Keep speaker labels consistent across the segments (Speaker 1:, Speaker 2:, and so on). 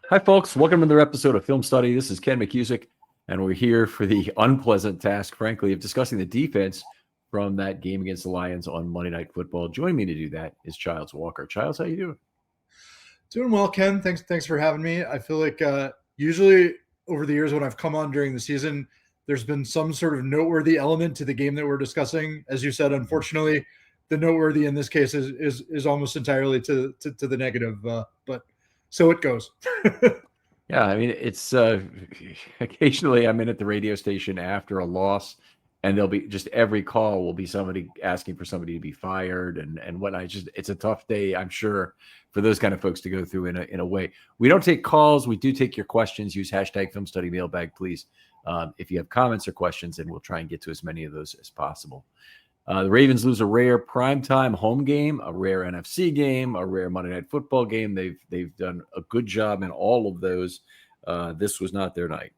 Speaker 1: Hi, folks. Welcome to another episode of Film Study. This is Ken McKusick, and we're here for the unpleasant task, frankly, of discussing the defense from that game against the Lions on Monday Night Football. Joining me to do that is Childs Walker. Childs, how you doing?
Speaker 2: Doing well, Ken. Thanks for having me. I feel like usually over the years when I've come on during the season, there's been some sort of noteworthy element to the game that we're discussing. As you said, unfortunately, the noteworthy in this case is almost entirely to the negative. But so it goes.
Speaker 1: Yeah, I mean, it's occasionally I'm in at the radio station after a loss, and there'll be just every call will be somebody asking for somebody to be fired and whatnot. It's a tough day, I'm sure, for those kind of folks to go through in a way. We don't take calls. We do take your questions. Use hashtag Film Study Mailbag, please. If you have comments or questions, and we'll try and get to as many of those as possible. The Ravens lose a rare primetime home game, a rare NFC game, a rare Monday Night Football game. They've done a good job in all of those. This was not their night.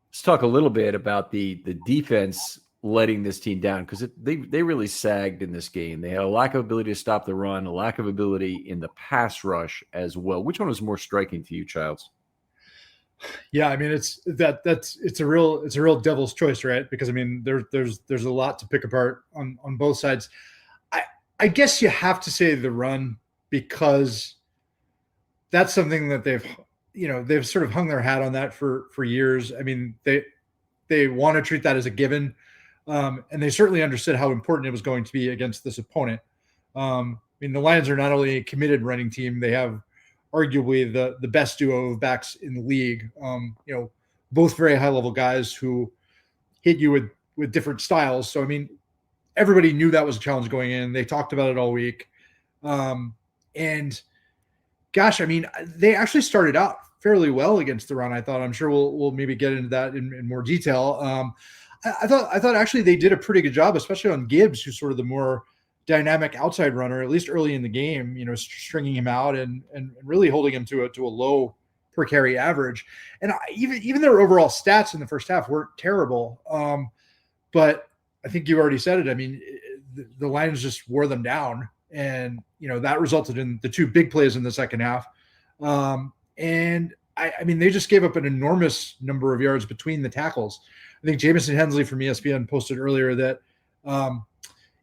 Speaker 1: Let's talk a little bit about the defense letting this team down, because they really sagged in this game. They had a lack of ability to stop the run, a lack of ability in the pass rush as well. Which one was more striking to you, Childs?
Speaker 2: Yeah, I mean it's a real devil's choice, right? Because I mean there's a lot to pick apart on both sides. I guess you have to say the run, because that's something that they've sort of hung their hat on that for years. I mean they want to treat that as a given, and they certainly understood how important it was going to be against this opponent. I mean the Lions are not only a committed running team, they have arguably the best duo of backs in the league. Both very high level guys who hit you with different styles. So I mean, everybody knew that was a challenge going in. They talked about it all week, and gosh, I mean, they actually started out fairly well against the run. I thought. I'm sure we'll maybe get into that in more detail. I thought actually they did a pretty good job, especially on Gibbs, who's sort of the more dynamic outside runner, at least early in the game, stringing him out and really holding him to a low per carry average. And even their overall stats in the first half weren't terrible. But I think you already said it. I mean, the Lions just wore them down, and that resulted in the two big plays in the second half. And I mean, they just gave up an enormous number of yards between the tackles. I think Jamison Hensley from ESPN posted earlier that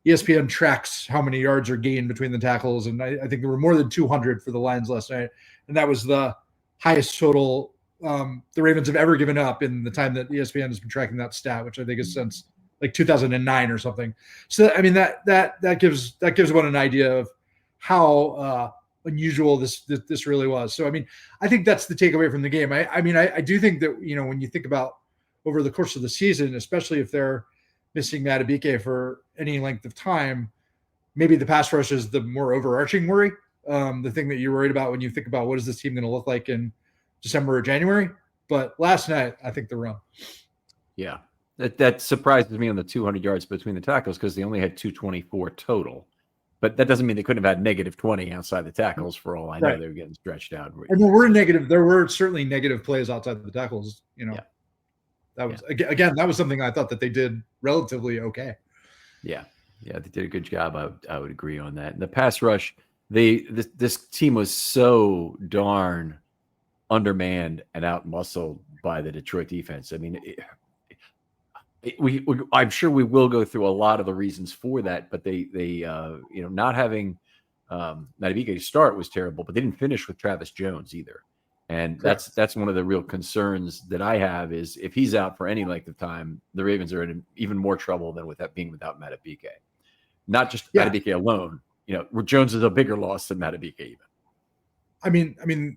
Speaker 2: ESPN tracks how many yards are gained between the tackles, and I think there were more than 200 for the Lions last night, and that was the highest total the Ravens have ever given up in the time that ESPN has been tracking that stat, which I think is since like 2009 or something. So I mean that gives one an idea of how unusual this really was. So I mean, I think that's the takeaway from the game. I do think that when you think about over the course of the season, especially if they're missing Madubuike for any length of time, maybe the pass rush is the more overarching worry, the thing that you're worried about when you think about what is this team going to look like in December or January. But last night, I think the run.
Speaker 1: Yeah, that surprises me on the 200 yards between the tackles, because they only had 224 total. But that doesn't mean they couldn't have had negative 20 outside the tackles. For all I know, They were getting stretched out.
Speaker 2: And there were certainly negative plays outside the tackles. Yeah. That was again. That was something I thought that they did relatively okay.
Speaker 1: Yeah, they did a good job. I would agree on that. And the pass rush, this team was so darn undermanned and outmuscled by the Detroit defense. I mean, I'm sure we will go through a lot of the reasons for that. But they not having Madubuike start was terrible. But they didn't finish with Travis Jones either. And that's one of the real concerns that I have, is if he's out for any length of time, the Ravens are in even more trouble than being without Madubuike. Not just Madubuike alone. Jones is a bigger loss than Madubuike even.
Speaker 2: I mean,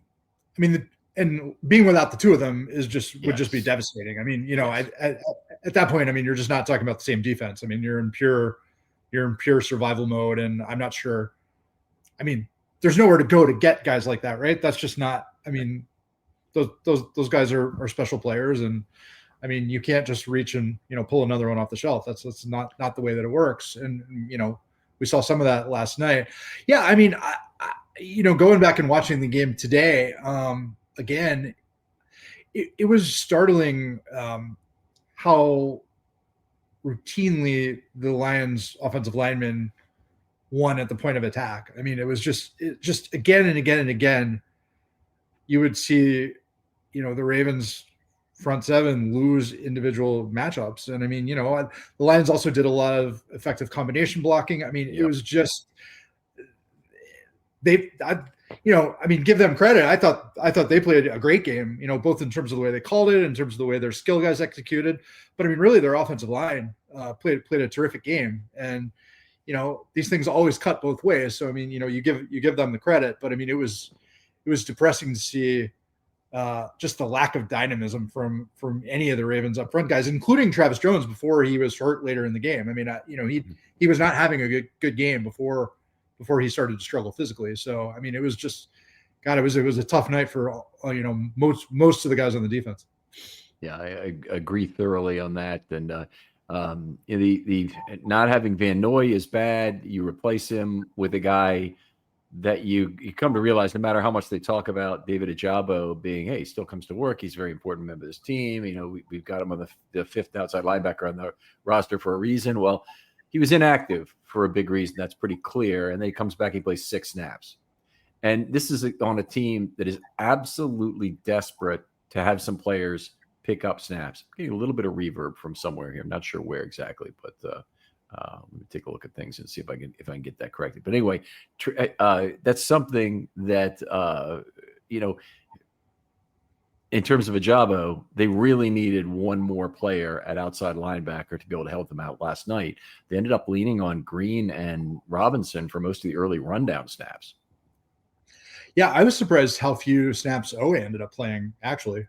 Speaker 2: and being without the two of them would just be devastating. I mean, at that point, I mean, you're just not talking about the same defense. I mean, you're in pure survival mode, and I'm not sure. I mean, there's nowhere to go to get guys like that, right? That's just not. I mean, those guys are special players, and I mean, you can't just reach and pull another one off the shelf. That's not the way that it works. And we saw some of that last night. Yeah, I mean, going back and watching the game today, again, it was startling how routinely the Lions offensive linemen won at the point of attack. I mean, it was just again and again and again, you would see, the Ravens front seven lose individual matchups. And I mean, the Lions also did a lot of effective combination blocking. I mean, it was just, give them credit. I thought they played a great game, both in terms of the way they called it, in terms of the way their skill guys executed. But I mean, really, their offensive line played a terrific game. And these things always cut both ways. So I mean, you give them the credit, but I mean, it was depressing to see just the lack of dynamism from any of the Ravens up front guys, including Travis Jones before he was hurt later in the game. I mean, he was not having a good game before he started to struggle physically. So I mean, it was just, God, it was a tough night for most of the guys on the defense.
Speaker 1: Yeah, I agree thoroughly on that. And the not having Van Noy is bad. You replace him with a guy that you come to realize, no matter how much they talk about David Ojabo being, hey, he still comes to work. He's a very important member of this team. We've got him on the fifth outside linebacker on the roster for a reason. Well, he was inactive for a big reason. That's pretty clear. And then he comes back, he plays 6 snaps. And this is on a team that is absolutely desperate to have some players pick up snaps. I'm getting a little bit of reverb from somewhere here. I'm not sure where exactly, but let me take a look at things and see if I can get that corrected. But anyway, that's something that in terms of Ojabo, they really needed one more player at outside linebacker to be able to help them out last night. They ended up leaning on Green and Robinson for most of the early rundown snaps.
Speaker 2: Yeah, I was surprised how few snaps Owe ended up playing, actually.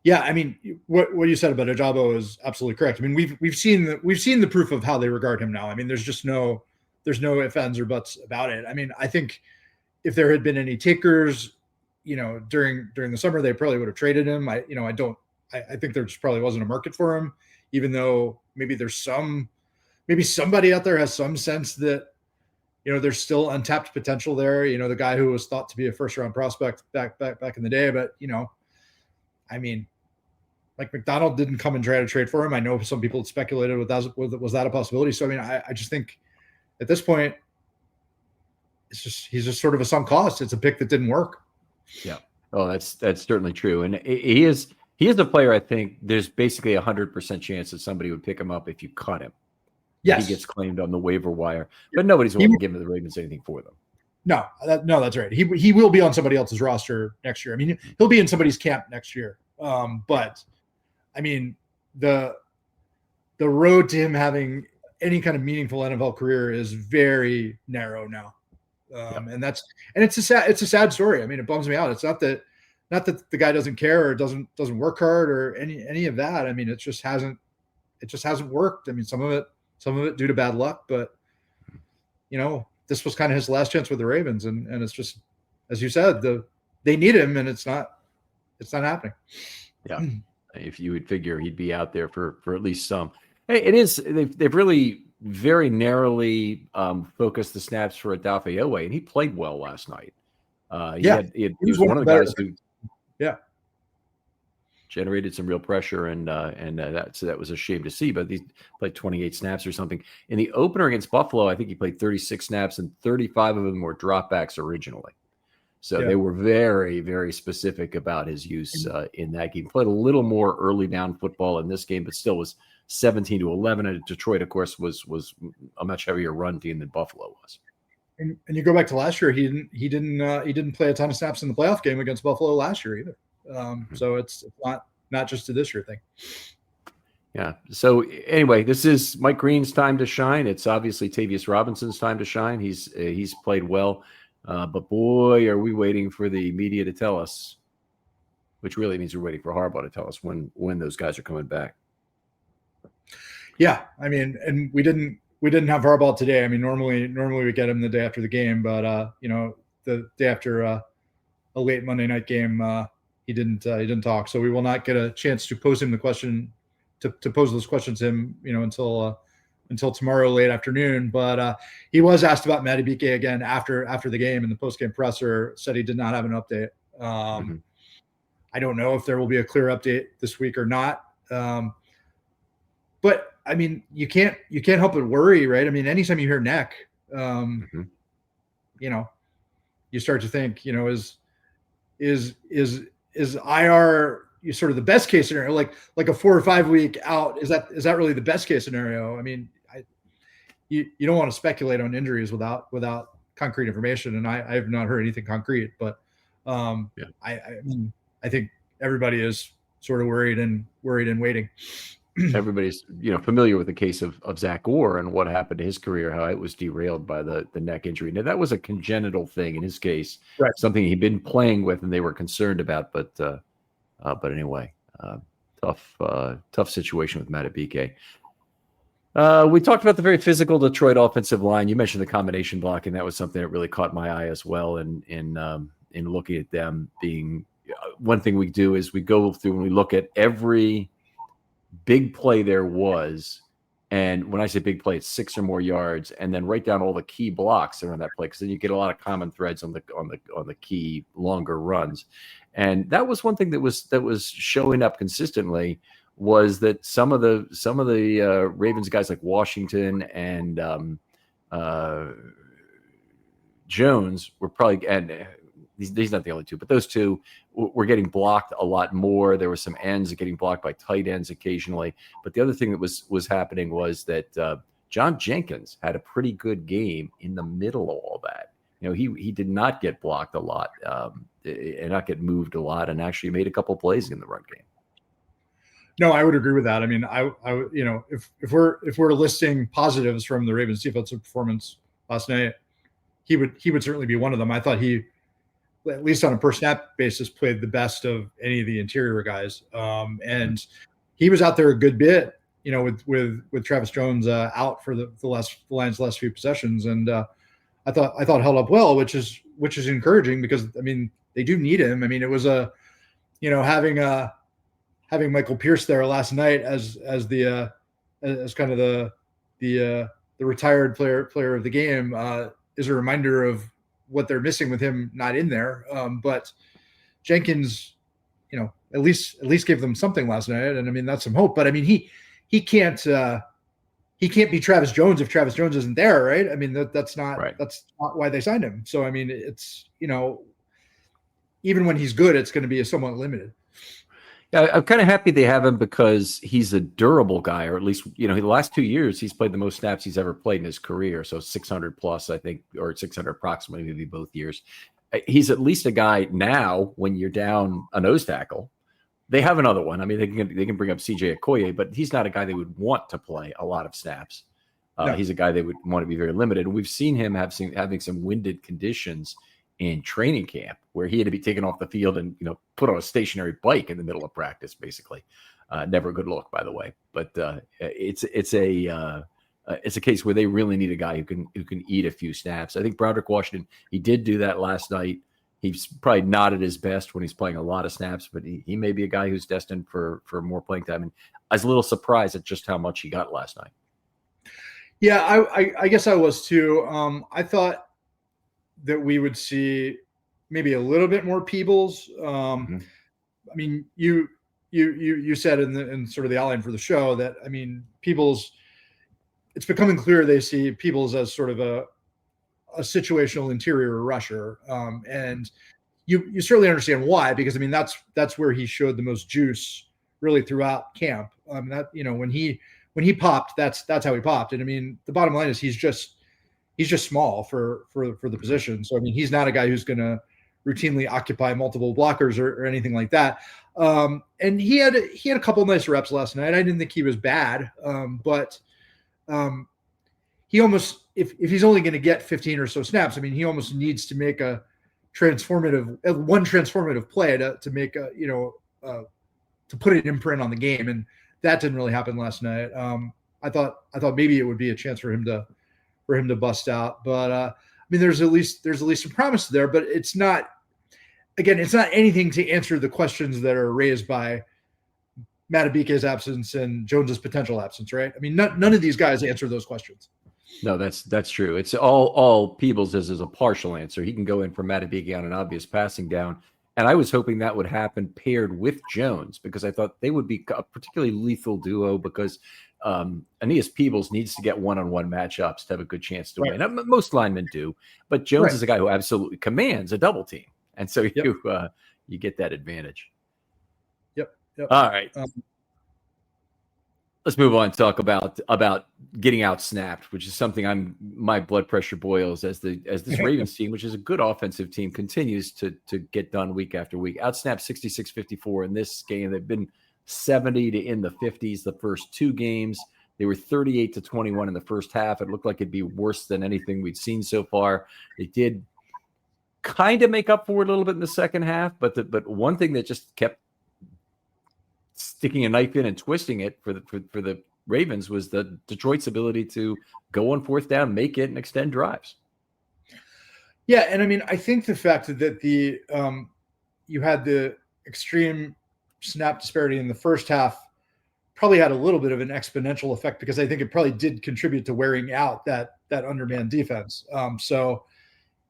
Speaker 2: Yeah, I mean, what you said about Ojabo is absolutely correct. I mean, we've seen the proof of how they regard him now. I mean, there's no ifs, ands, or buts about it. I mean, I think if there had been any takers, during the summer, they probably would have traded him. I think there just probably wasn't a market for him, even though maybe somebody out there has some sense that there's still untapped potential there. The guy who was thought to be a first round prospect back in the day, but I mean, Mike McDonald didn't come and try to trade for him. I know some people had speculated was that a possibility. So I mean, I just think at this point, he's just sort of a sunk cost. It's a pick that didn't work.
Speaker 1: Yeah. Oh, that's certainly true. And he is a player. I think there's basically 100% chance that somebody would pick him up if you cut him.
Speaker 2: Yes.
Speaker 1: He gets claimed on the waiver wire, but nobody's willing to give the Ravens anything for them.
Speaker 2: No, that's right. He will be on somebody else's roster next year. I mean, he'll be in somebody's camp next year. But I mean, the road to him having any kind of meaningful NFL career is very narrow now. And it's a sad story. I mean, it bums me out. It's not that the guy doesn't care or doesn't work hard or any of that. I mean, it just hasn't worked. I mean, some of it due to bad luck, but this was kind of his last chance with the Ravens, and it's just, as you said, they need him, and it's not happening.
Speaker 1: Yeah, if you would figure he'd be out there for at least some. Hey, it is. They've really very narrowly focused the snaps for Odafe Owe, and he played well last night. He was one of the guys who generated some real pressure, and that was a shame to see. But he played 28 snaps or something. In the opener against Buffalo, I think he played 36 snaps, and 35 of them were dropbacks originally. So they were very, very specific about his use in that game. Played a little more early down football in this game, but still was 17-11. And Detroit, of course, was a much heavier run team than Buffalo was.
Speaker 2: And you go back to last year, he didn't play a ton of snaps in the playoff game against Buffalo last year either. So it's not just a this year thing.
Speaker 1: Yeah. So anyway, this is Mike Green's time to shine. It's obviously Tavius Robinson's time to shine. He's played well, but boy, are we waiting for the media to tell us, which really means we're waiting for Harbaugh to tell us when those guys are coming back.
Speaker 2: Yeah, I mean, and we didn't have Harbaugh today. I mean, normally we get him the day after the game, but the day after a late Monday night game, he didn't talk. So we will not get a chance to pose him the question to pose those questions to him, until tomorrow late afternoon. But he was asked about Madubuike again after the game, and the post-game presser said he did not have an update. I don't know if there will be a clear update this week or not. But I mean, you can't help but worry, right? I mean, anytime you hear neck,
Speaker 1: Mm-hmm.
Speaker 2: you know, you start to think, you know, is IR sort of the best case scenario, like a 4 or 5 week out? Is that really the best case scenario? I mean, you don't want to speculate on injuries without concrete information, and I have not heard anything concrete, but
Speaker 1: Yeah.
Speaker 2: I mean, I think everybody is sort of worried and waiting.
Speaker 1: Everybody's familiar with the case of Zach Orr and what happened to his career, how it was derailed by the neck injury. Now that was a congenital thing in his case,
Speaker 2: Right.
Speaker 1: something he'd been playing with and they were concerned about. But anyway, tough situation with Matabike. We talked about the very physical Detroit offensive line. You mentioned the combination blocking. That was something that really caught my eye as well. In looking at them being one thing we do is we go through and we look at every big play there was, and when I say big play, it's 6 or more yards, and then write down all the key blocks around that play, because then you get a lot of common threads on the key longer runs. And that was one thing that was showing up consistently, was that some of the Ravens guys like Washington and Jones were probably, and he's not the only two, but those two were getting blocked a lot more. There were some ends getting blocked by tight ends occasionally. But the other thing that was happening was that John Jenkins had a pretty good game in the middle of all that. He did not get blocked a lot and not get moved a lot, and actually made a couple plays in the run game.
Speaker 2: No, I would agree with that. I mean, I if we're listing positives from the Ravens defensive performance last night, he would certainly be one of them. I thought he, at least on a per snap basis, played the best of any of the interior guys. And he was out there a good bit, with Travis Jones out for the Lions' last few possessions. And I thought held up well, which is encouraging, because I mean, they do need him. I mean, it was having Michael Pierce there last night as kind of the retired player of the game is a reminder of what they're missing with him not in there. But Jenkins, at least gave them something last night, and I mean, that's some hope. But I mean, he can't be Travis Jones if Travis Jones isn't there, right? I mean, that's not
Speaker 1: right.
Speaker 2: That's not why they signed him. So I mean, it's even when he's good, it's going to be somewhat limited.
Speaker 1: Yeah, I'm kind of happy they have him, because he's a durable guy, or at least, the last 2 years he's played the most snaps he's ever played in his career. So 600 plus, I think, or 600 approximately, maybe both years. He's at least a guy now, when you're down a nose tackle, they have another one. I mean, they can bring up CJ Okoye, but he's not a guy they would want to play a lot of snaps. No. He's a guy they would want to be very limited. And we've seen him having some winded conditions in training camp, where he had to be taken off the field and put on a stationary bike in the middle of practice, basically. Never a good look, by the way. But it's a case where they really need a guy who can eat a few snaps. I think Broderick Washington, he did do that last night. He's probably not at his best when he's playing a lot of snaps, but he may be a guy who's destined for more playing time. And I was a little surprised at just how much he got last night.
Speaker 2: Yeah, I guess I was too. I thought that we would see maybe a little bit more Peebles. I mean, you said in sort of the outline for the show that, I mean, Peebles, it's becoming clear they see Peebles as sort of a situational interior rusher. And you certainly understand why, because I mean, that's where he showed the most juice really throughout camp. That, when he popped, that's how he popped. And I mean, the bottom line is he's just small for the position. So I mean, he's not a guy who's going to routinely occupy multiple blockers or anything like that. And he had a couple of nice reps last night. I didn't think he was bad, but he almost, if he's only going to get 15 or so snaps, I mean, he almost needs to make one transformative play to make to put an imprint on the game, and that didn't really happen last night. I thought maybe it would be a chance for him to bust out, but I mean, there's at least some promise there, but it's not anything to answer the questions that are raised by Matabike's absence and Jones's potential absence, right? I mean, none of these guys answer those questions.
Speaker 1: No, that's true. It's all Peebles is a partial answer. He can go in for Matabike on an obvious passing down, and I was hoping that would happen paired with Jones, because I thought they would be a particularly lethal duo, because Aeneas Peebles needs to get one-on-one matchups to have a good chance to
Speaker 2: Right.
Speaker 1: win. Most linemen do, but Jones is a guy who absolutely commands a double team, and so you get that advantage.
Speaker 2: Yep.
Speaker 1: All right. Let's move on and talk about getting out snapped, which is something my blood pressure boils as this Ravens team, which is a good offensive team, continues to get done week after week. Outsnapped 66-54 in this game. They've been 70 to in the 50s the first two games. They were 38-21 in the first half. It looked like it'd be worse than anything we'd seen so far. They did kind of make up for it a little bit in the second half, but one thing that just kept sticking a knife in and twisting it for the Ravens was the Detroit's ability to go on fourth down, make it, and extend drives.
Speaker 2: Yeah, and I mean, I think the fact that the you had the extreme snap disparity in the first half probably had a little bit of an exponential effect, because I think it probably did contribute to wearing out that undermanned defense. So,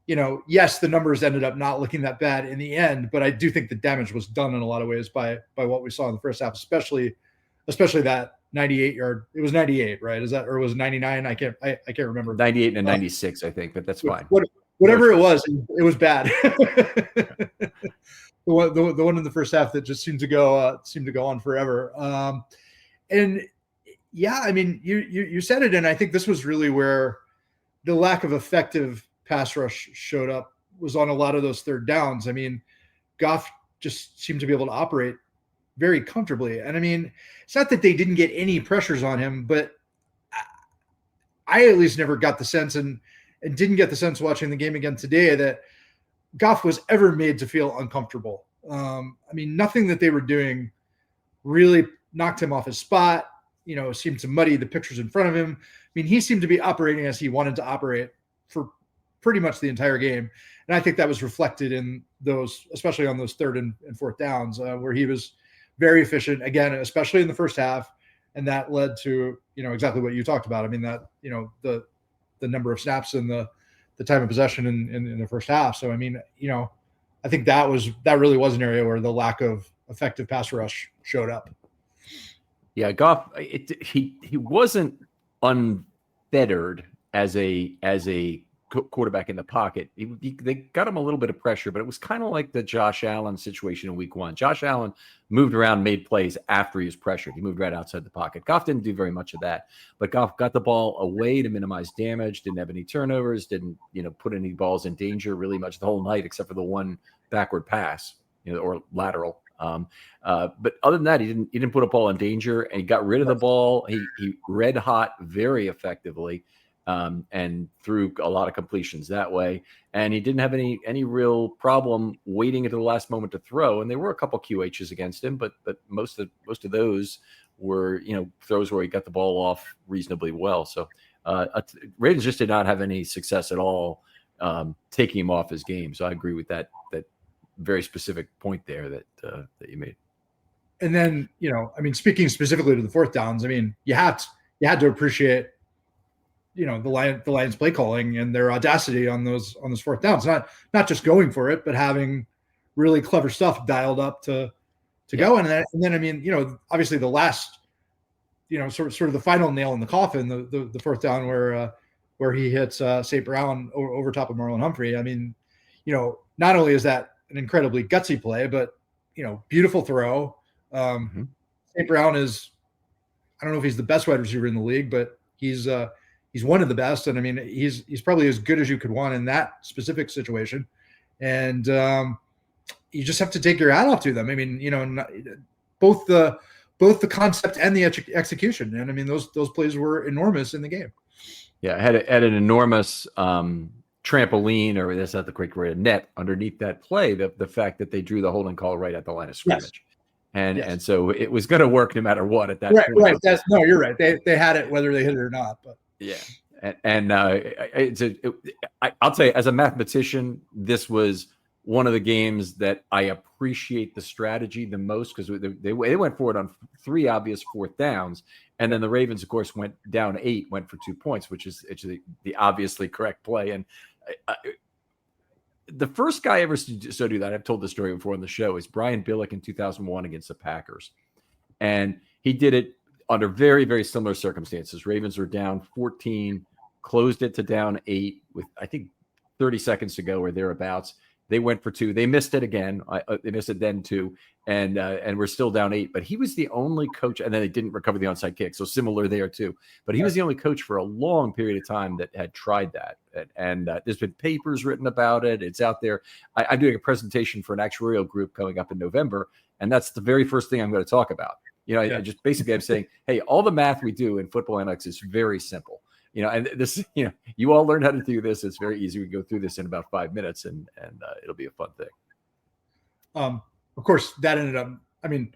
Speaker 2: yes, the numbers ended up not looking that bad in the end, but I do think the damage was done in a lot of ways by what we saw in the first half, especially that 98-yard. It was 98, right? Is that, or was it 99? I can't remember.
Speaker 1: 98 and 96, I think, but that's fine.
Speaker 2: Whatever it was bad. the one in the first half that just seemed to go on forever. And yeah, I mean, you said it, and I think this was really where the lack of effective pass rush showed up, was on a lot of those third downs. I mean, Goff just seemed to be able to operate very comfortably. And I mean, it's not that they didn't get any pressures on him, but I at least never got the sense, and didn't get the sense watching the game again today, that Goff was ever made to feel uncomfortable. I mean, nothing that they were doing really knocked him off his spot, seemed to muddy the pictures in front of him. I mean, he seemed to be operating as he wanted to operate for pretty much the entire game. And I think that was reflected in those, especially on those third and fourth downs, where he was very efficient, again, especially in the first half. And that led to, exactly what you talked about. I mean, that, the number of snaps and the time of possession in the first half. So, I mean, I think that really was an area where the lack of effective pass rush showed up.
Speaker 1: Yeah, Goff, he wasn't unfettered as a quarterback in the pocket. They got him a little bit of pressure, but it was kind of like the Josh Allen situation in week one. Josh Allen moved around, made plays after he was pressured. He moved right outside the pocket. Goff didn't do very much of that, but Goff got the ball away to minimize damage, didn't have any turnovers, didn't, put any balls in danger really much the whole night, except for the one backward pass, or lateral. But other than that, he didn't put a ball in danger, and he got rid of the ball. He red hot very effectively. And threw a lot of completions that way. And he didn't have any real problem waiting until the last moment to throw. And there were a couple QHs against him, but most of those were, throws where he got the ball off reasonably well. So Ravens just did not have any success at all taking him off his game. So I agree with that very specific point there that you made.
Speaker 2: And then, I mean, speaking specifically to the fourth downs, I mean, you had to appreciate, the Lions play calling and their audacity on those fourth downs, not just going for it, but having really clever stuff dialed up to go. And then, I mean, obviously the last, sort of the final nail in the coffin, the fourth down where he hits St. Brown over top of Marlon Humphrey. I mean, not only is that an incredibly gutsy play, but, beautiful throw. St. Brown is, I don't know if he's the best wide receiver in the league, but he's one of the best. And I mean, he's probably as good as you could want in that specific situation. And you just have to take your hat off to them. I mean, both the concept and the execution. And I mean, those plays were enormous in the game.
Speaker 1: Yeah. Had an enormous trampoline, or that's not the correct word, net underneath that play. The fact that they drew the holding call right at the line of scrimmage. Yes. And so it was going to work no matter what at that point.
Speaker 2: Right. You're right. They had it whether they hit it or not. But
Speaker 1: yeah, and I'll tell you, as a mathematician, this was one of the games that I appreciate the strategy the most, because they went for it on three obvious fourth downs, and then the Ravens, of course, went down 8, went for 2 points, which is the obviously correct play. And the first guy ever to do that, I've told this story before on the show, is Brian Billick in 2001 against the Packers. And he did it under very, very similar circumstances. Ravens were down 14, closed it to down 8 with, I think, 30 seconds to go or thereabouts. They went for 2. They missed it again. They missed it then too, and we're still down 8. But he was the only coach, and then they didn't recover the onside kick, so similar there too. But he was the only coach for a long period of time that had tried that, and there's been papers written about it. It's out there. I'm doing a presentation for an actuarial group coming up in November, and that's the very first thing I'm going to talk about. I just basically I'm saying, hey, all the math we do in football analytics is very simple. And this, you all learn how to do this. It's very easy. We go through this in about 5 minutes, and it'll be a fun thing.
Speaker 2: Of course, that ended up. I mean,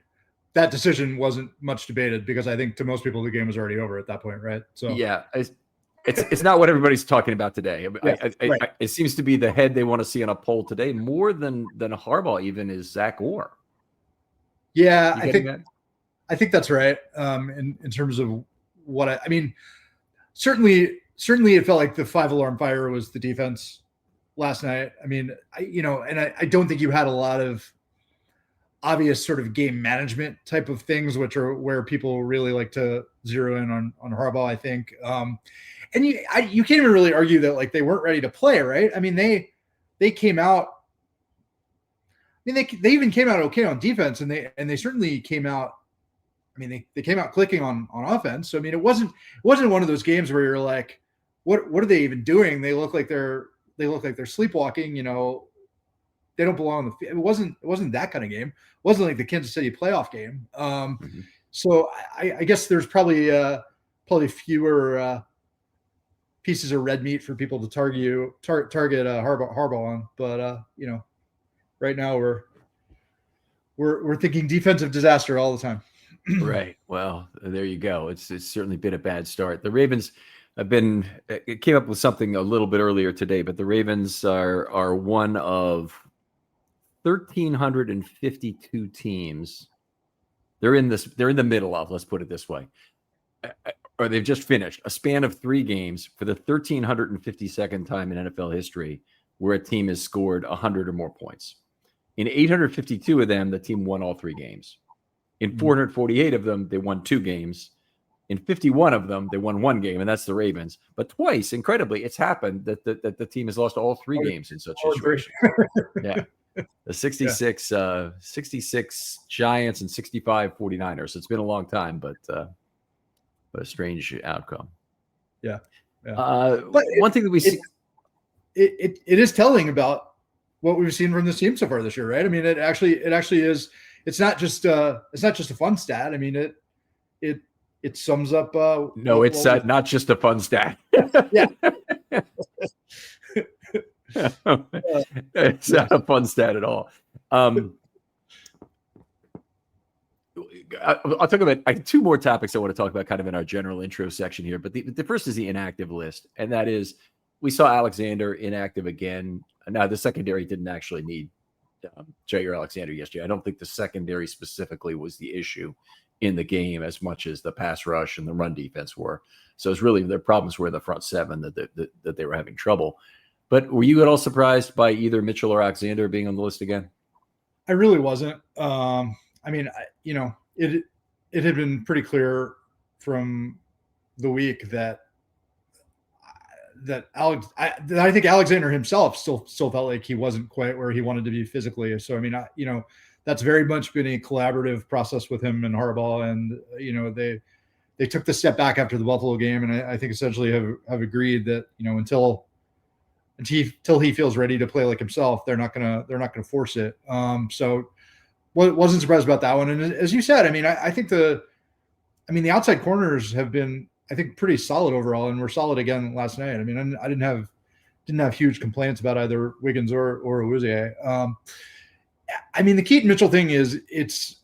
Speaker 2: that decision wasn't much debated because I think to most people the game was already over at that point, right? So
Speaker 1: yeah, it's not what everybody's talking about today. Right. It seems to be the head they want to see on a poll today more than Harbaugh even is Zach Orr.
Speaker 2: Yeah, I think that's right. In terms of what I mean. Certainly, it felt like the 5-alarm fire was the defense last night. I mean, I don't think you had a lot of obvious sort of game management type of things, which are where people really like to zero in on Harbaugh, I think. And you can't even really argue that like they weren't ready to play, right? I mean, they came out. I mean, they even came out okay on defense, and they certainly came out. I mean, they came out clicking on offense. So I mean, it wasn't one of those games where you're like, what are they even doing? They look like they're sleepwalking. They don't belong on the field. It wasn't that kind of game. It wasn't like the Kansas City playoff game. So I guess there's probably fewer pieces of red meat for people to target Harbaugh on. But right now we're thinking defensive disaster all the time.
Speaker 1: Right. Well, there you go. It's certainly been a bad start. The Ravens it came up with something a little bit earlier today, but the Ravens are one of 1,352 teams. They're in the middle of, let's put it this way, or they've just finished a span of 3 games for the 1,352nd time in NFL history where a team has scored 100 or more points. In 852 of them, the team won all 3 games. In 448 of them, they won 2 games. In 51 of them, they won 1 game, and that's the Ravens. But twice, incredibly, it's happened that the team has lost all 3 games in such situations. Yeah. The 66 Giants and 65 49ers. It's been a long time, but a strange outcome.
Speaker 2: Yeah.
Speaker 1: But one thing that we see.
Speaker 2: It is telling about what we've seen from this team so far this year, right? I mean, it actually is. It's not just a fun stat. I mean, it sums up.
Speaker 1: No, it's not just a fun stat.
Speaker 2: Yeah.
Speaker 1: It's not a fun stat at all. I'll talk about 2 more topics I want to talk about kind of in our general intro section here. But the first is the inactive list. And that is, we saw Alexander inactive again. Now, the secondary didn't actually need Jair Alexander yesterday. I don't think the secondary specifically was the issue in the game as much as the pass rush and the run defense were. So it's really their problems were in the front 7 that they were having trouble. But were you at all surprised by either Mitchell or Alexander being on the list again?
Speaker 2: I really wasn't. I mean, it had been pretty clear from the week that I think Alexander himself still felt like he wasn't quite where he wanted to be physically. So, I mean, that's very much been a collaborative process with him and Harbaugh. And, they took the step back after the Buffalo game. And I think essentially have agreed that, until he feels ready to play like himself, they're not going to force it. So wasn't surprised about that one. And as you said, I mean, I think the outside corners have been, I think, pretty solid overall, and we're solid again last night. I mean, I didn't have huge complaints about either Wiggins or Awuzie. I mean, the Keaton Mitchell thing is it's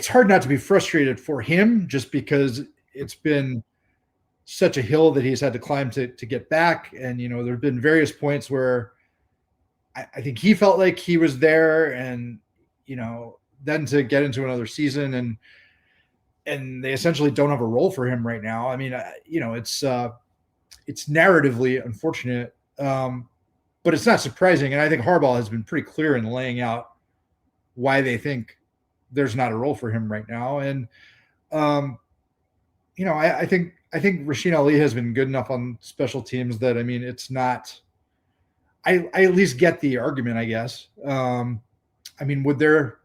Speaker 2: hard not to be frustrated for him just because it's been such a hill that he's had to climb to get back. And, there have been various points where I think he felt like he was there, and, then to get into another season and they essentially don't have a role for him right now. I mean, it's narratively unfortunate, but it's not surprising. And I think Harbaugh has been pretty clear in laying out why they think there's not a role for him right now. And I think Rasheen Ali has been good enough on special teams that, I mean, it's not. I at least get the argument, I guess. I mean, would there?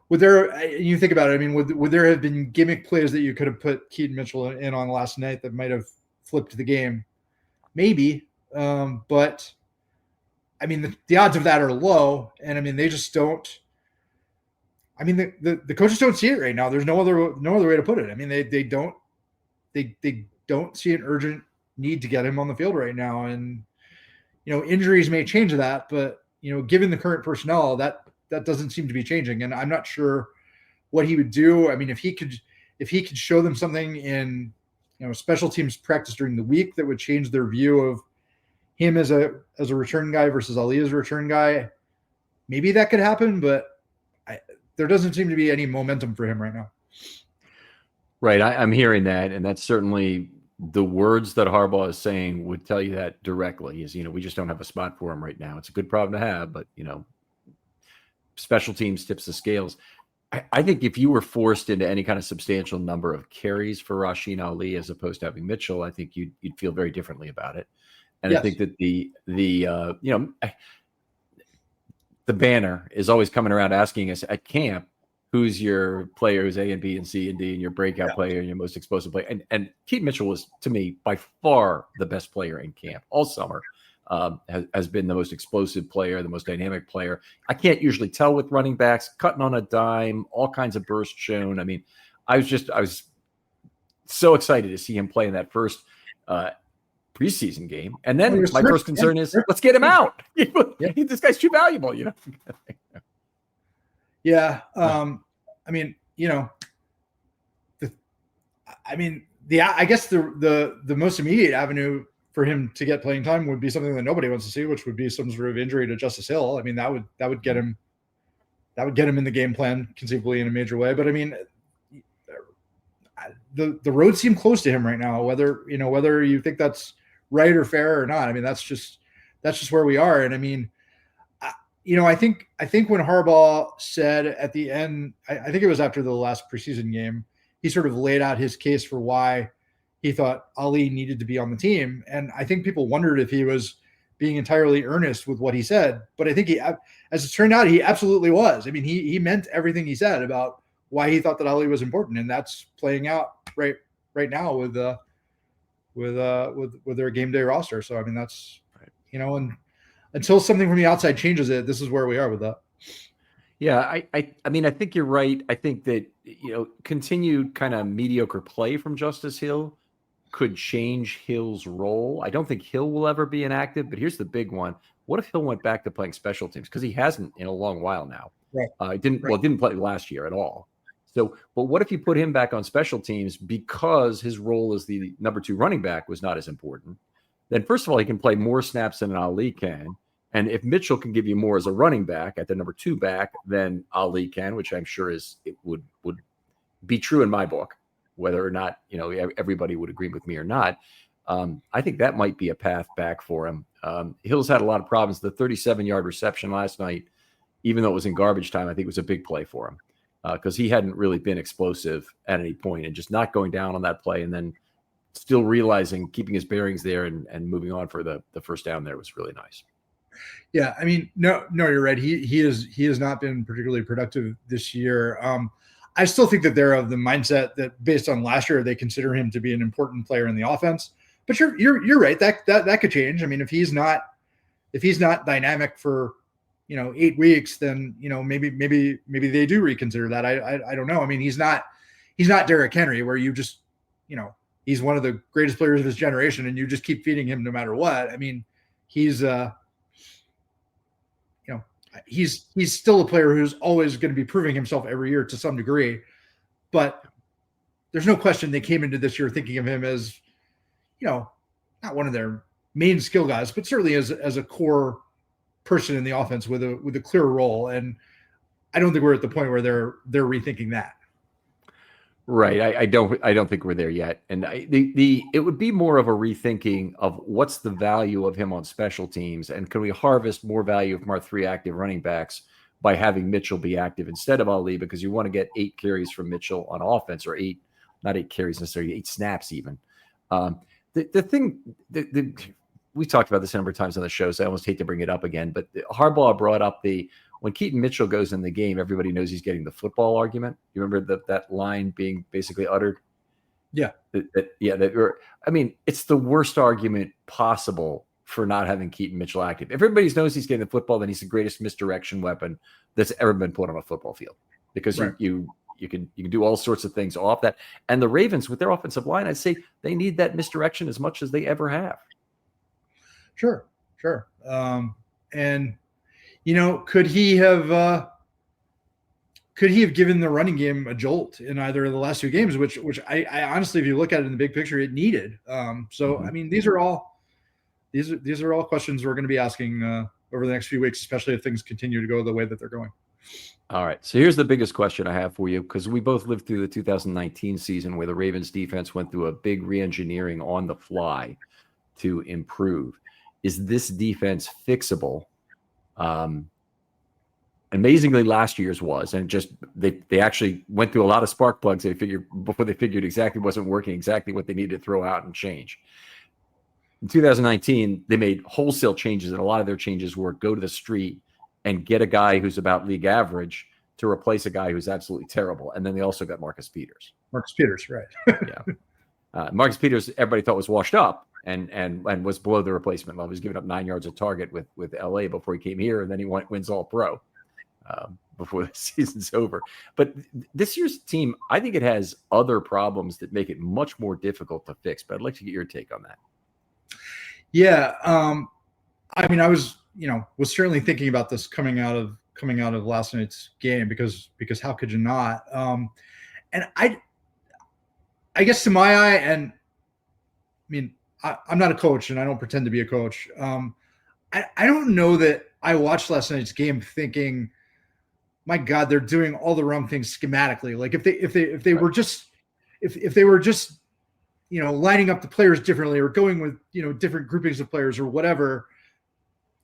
Speaker 2: You think about it? I mean, would there have been gimmick plays that you could have put Keaton Mitchell in on last night that might have flipped the game? Maybe, but I mean, the odds of that are low, and I mean, they just don't. I mean, the coaches don't see it right now. There's no other way to put it. I mean, they don't see an urgent need to get him on the field right now, and injuries may change that, but given the current personnel, that doesn't seem to be changing, and I'm not sure what he would do. I mean, if he could show them something in special teams practice during the week that would change their view of him as a return guy versus Ali as a return guy, maybe that could happen, but there doesn't seem to be any momentum for him right now.
Speaker 1: Right. I'm hearing that. And that's certainly the words that Harbaugh is saying would tell you that directly is, we just don't have a spot for him right now. It's a good problem to have, but, special teams tips the scales. I think if you were forced into any kind of substantial number of carries for Rasheen Ali as opposed to having Mitchell, I think you'd feel very differently about it. And yes. I think that the banner is always coming around asking us at camp, who's your player who's A and B and C and D and your breakout player and your most explosive player. And Keaton Mitchell was, to me, by far the best player in camp all summer. Has been the most explosive player, the most dynamic player. I can't usually tell with running backs, cutting on a dime, all kinds of bursts shown. I mean, I was so excited to see him play in that first preseason game. And then my first concern is, let's get him out. This guy's too valuable,
Speaker 2: Yeah. I mean, I guess the most immediate avenue for him to get playing time would be something that nobody wants to see, which would be some sort of injury to Justice Hill. I mean, that would get him in the game plan conceivably in a major way. But I mean, the road seem close to him right now, whether you think that's right or fair or not. I mean, that's just where we are. And I mean, I think when Harbaugh said at the end, I think it was after the last preseason game, he sort of laid out his case for why he thought Ali needed to be on the team. And I think people wondered if he was being entirely earnest with what he said. But I think as it turned out, he absolutely was. I mean, he meant everything he said about why he thought that Ali was important. And that's playing out right now with their game day roster. So, I mean, that's, and until something from the outside changes it, this is where we are with that.
Speaker 1: Yeah, I mean, I think you're right. I think that, continued kind of mediocre play from Justice Hill could change Hill's role. I don't think Hill will ever be inactive, but here's the big one. What if Hill went back to playing special teams? Because he hasn't in a long while now. Right. Didn't play last year at all. So, but what if you put him back on special teams because his role as the number 2 running back was not as important? Then first of all, he can play more snaps than Ali can. And if Mitchell can give you more as a running back at the number 2 back than Ali can, which I'm sure it would be true in my book, whether or not, everybody would agree with me or not. I think that might be a path back for him. Hill's had a lot of problems. The 37-yard reception last night, even though it was in garbage time, I think it was a big play for him because he hadn't really been explosive at any point, and just not going down on that play and then still realizing, keeping his bearings there and moving on for the first down there was really nice.
Speaker 2: Yeah, I mean, no, you're right. He has not been particularly productive this year. I still think that they're of the mindset that based on last year, they consider him to be an important player in the offense. But you're right. That could change. I mean, if he's not dynamic for 8 weeks, then maybe they do reconsider that. I don't know. I mean, he's not Derrick Henry, where you just he's one of the greatest players of his generation, and you just keep feeding him no matter what. I mean, he's still a player who's always going to be proving himself every year to some degree, but there's no question they came into this year thinking of him as, not one of their main skill guys, but certainly as a core person in the offense with a clear role. And I don't think we're at the point where they're rethinking that.
Speaker 1: Right. I don't think we're there yet. And it would be more of a rethinking of what's the value of him on special teams, and can we harvest more value from our 3 active running backs by having Mitchell be active instead of Ali, because you want to get 8 carries from Mitchell on offense, or not 8 carries necessarily, 8 snaps even. The thing, we talked about this a number of times on the show, so I almost hate to bring it up again, but Harbaugh brought up when Keaton Mitchell goes in the game, everybody knows he's getting the football argument. You remember that line being basically uttered?
Speaker 2: Yeah.
Speaker 1: I mean, it's the worst argument possible for not having Keaton Mitchell active. If everybody knows he's getting the football, then he's the greatest misdirection weapon that's ever been put on a football field, because
Speaker 2: right.
Speaker 1: you can do all sorts of things off that. And the Ravens, with their offensive line, I'd say they need that misdirection as much as they ever have.
Speaker 2: Sure. And could he have given the running game a jolt in either of the last 2 games, which I honestly, if you look at it in the big picture, it needed. I mean, these are all questions we're going to be asking over the next few weeks, especially if things continue to go the way that they're going.
Speaker 1: All right. So here's the biggest question I have for you, because we both lived through the 2019 season where the Ravens defense went through a big re-engineering on the fly to improve. Is this defense fixable? Amazingly, last year's was, and just they actually went through a lot of spark plugs. Before they figured exactly wasn't working, exactly what they needed to throw out and change. In 2019, they made wholesale changes, and a lot of their changes were go to the street and get a guy who's about league average to replace a guy who's absolutely terrible. And then they also got Marcus Peters.
Speaker 2: Right.
Speaker 1: Yeah. Marcus Peters, everybody thought was washed up and was below the replacement level. He was giving up 9 yards a target with LA before he came here, and then he wins all pro before the season's over. But this year's team, I think it has other problems that make it much more difficult to fix. But I'd like to get your take on that.
Speaker 2: Yeah. I mean, I was certainly thinking about this coming out of last night's game, because how could you not? And I guess to my eye, and I mean, I'm not a coach and I don't pretend to be a coach. I don't know that I watched last night's game thinking, my God, they're doing all the wrong things schematically. Like if they were just, if they were just, lining up the players differently, or going with, different groupings of players or whatever,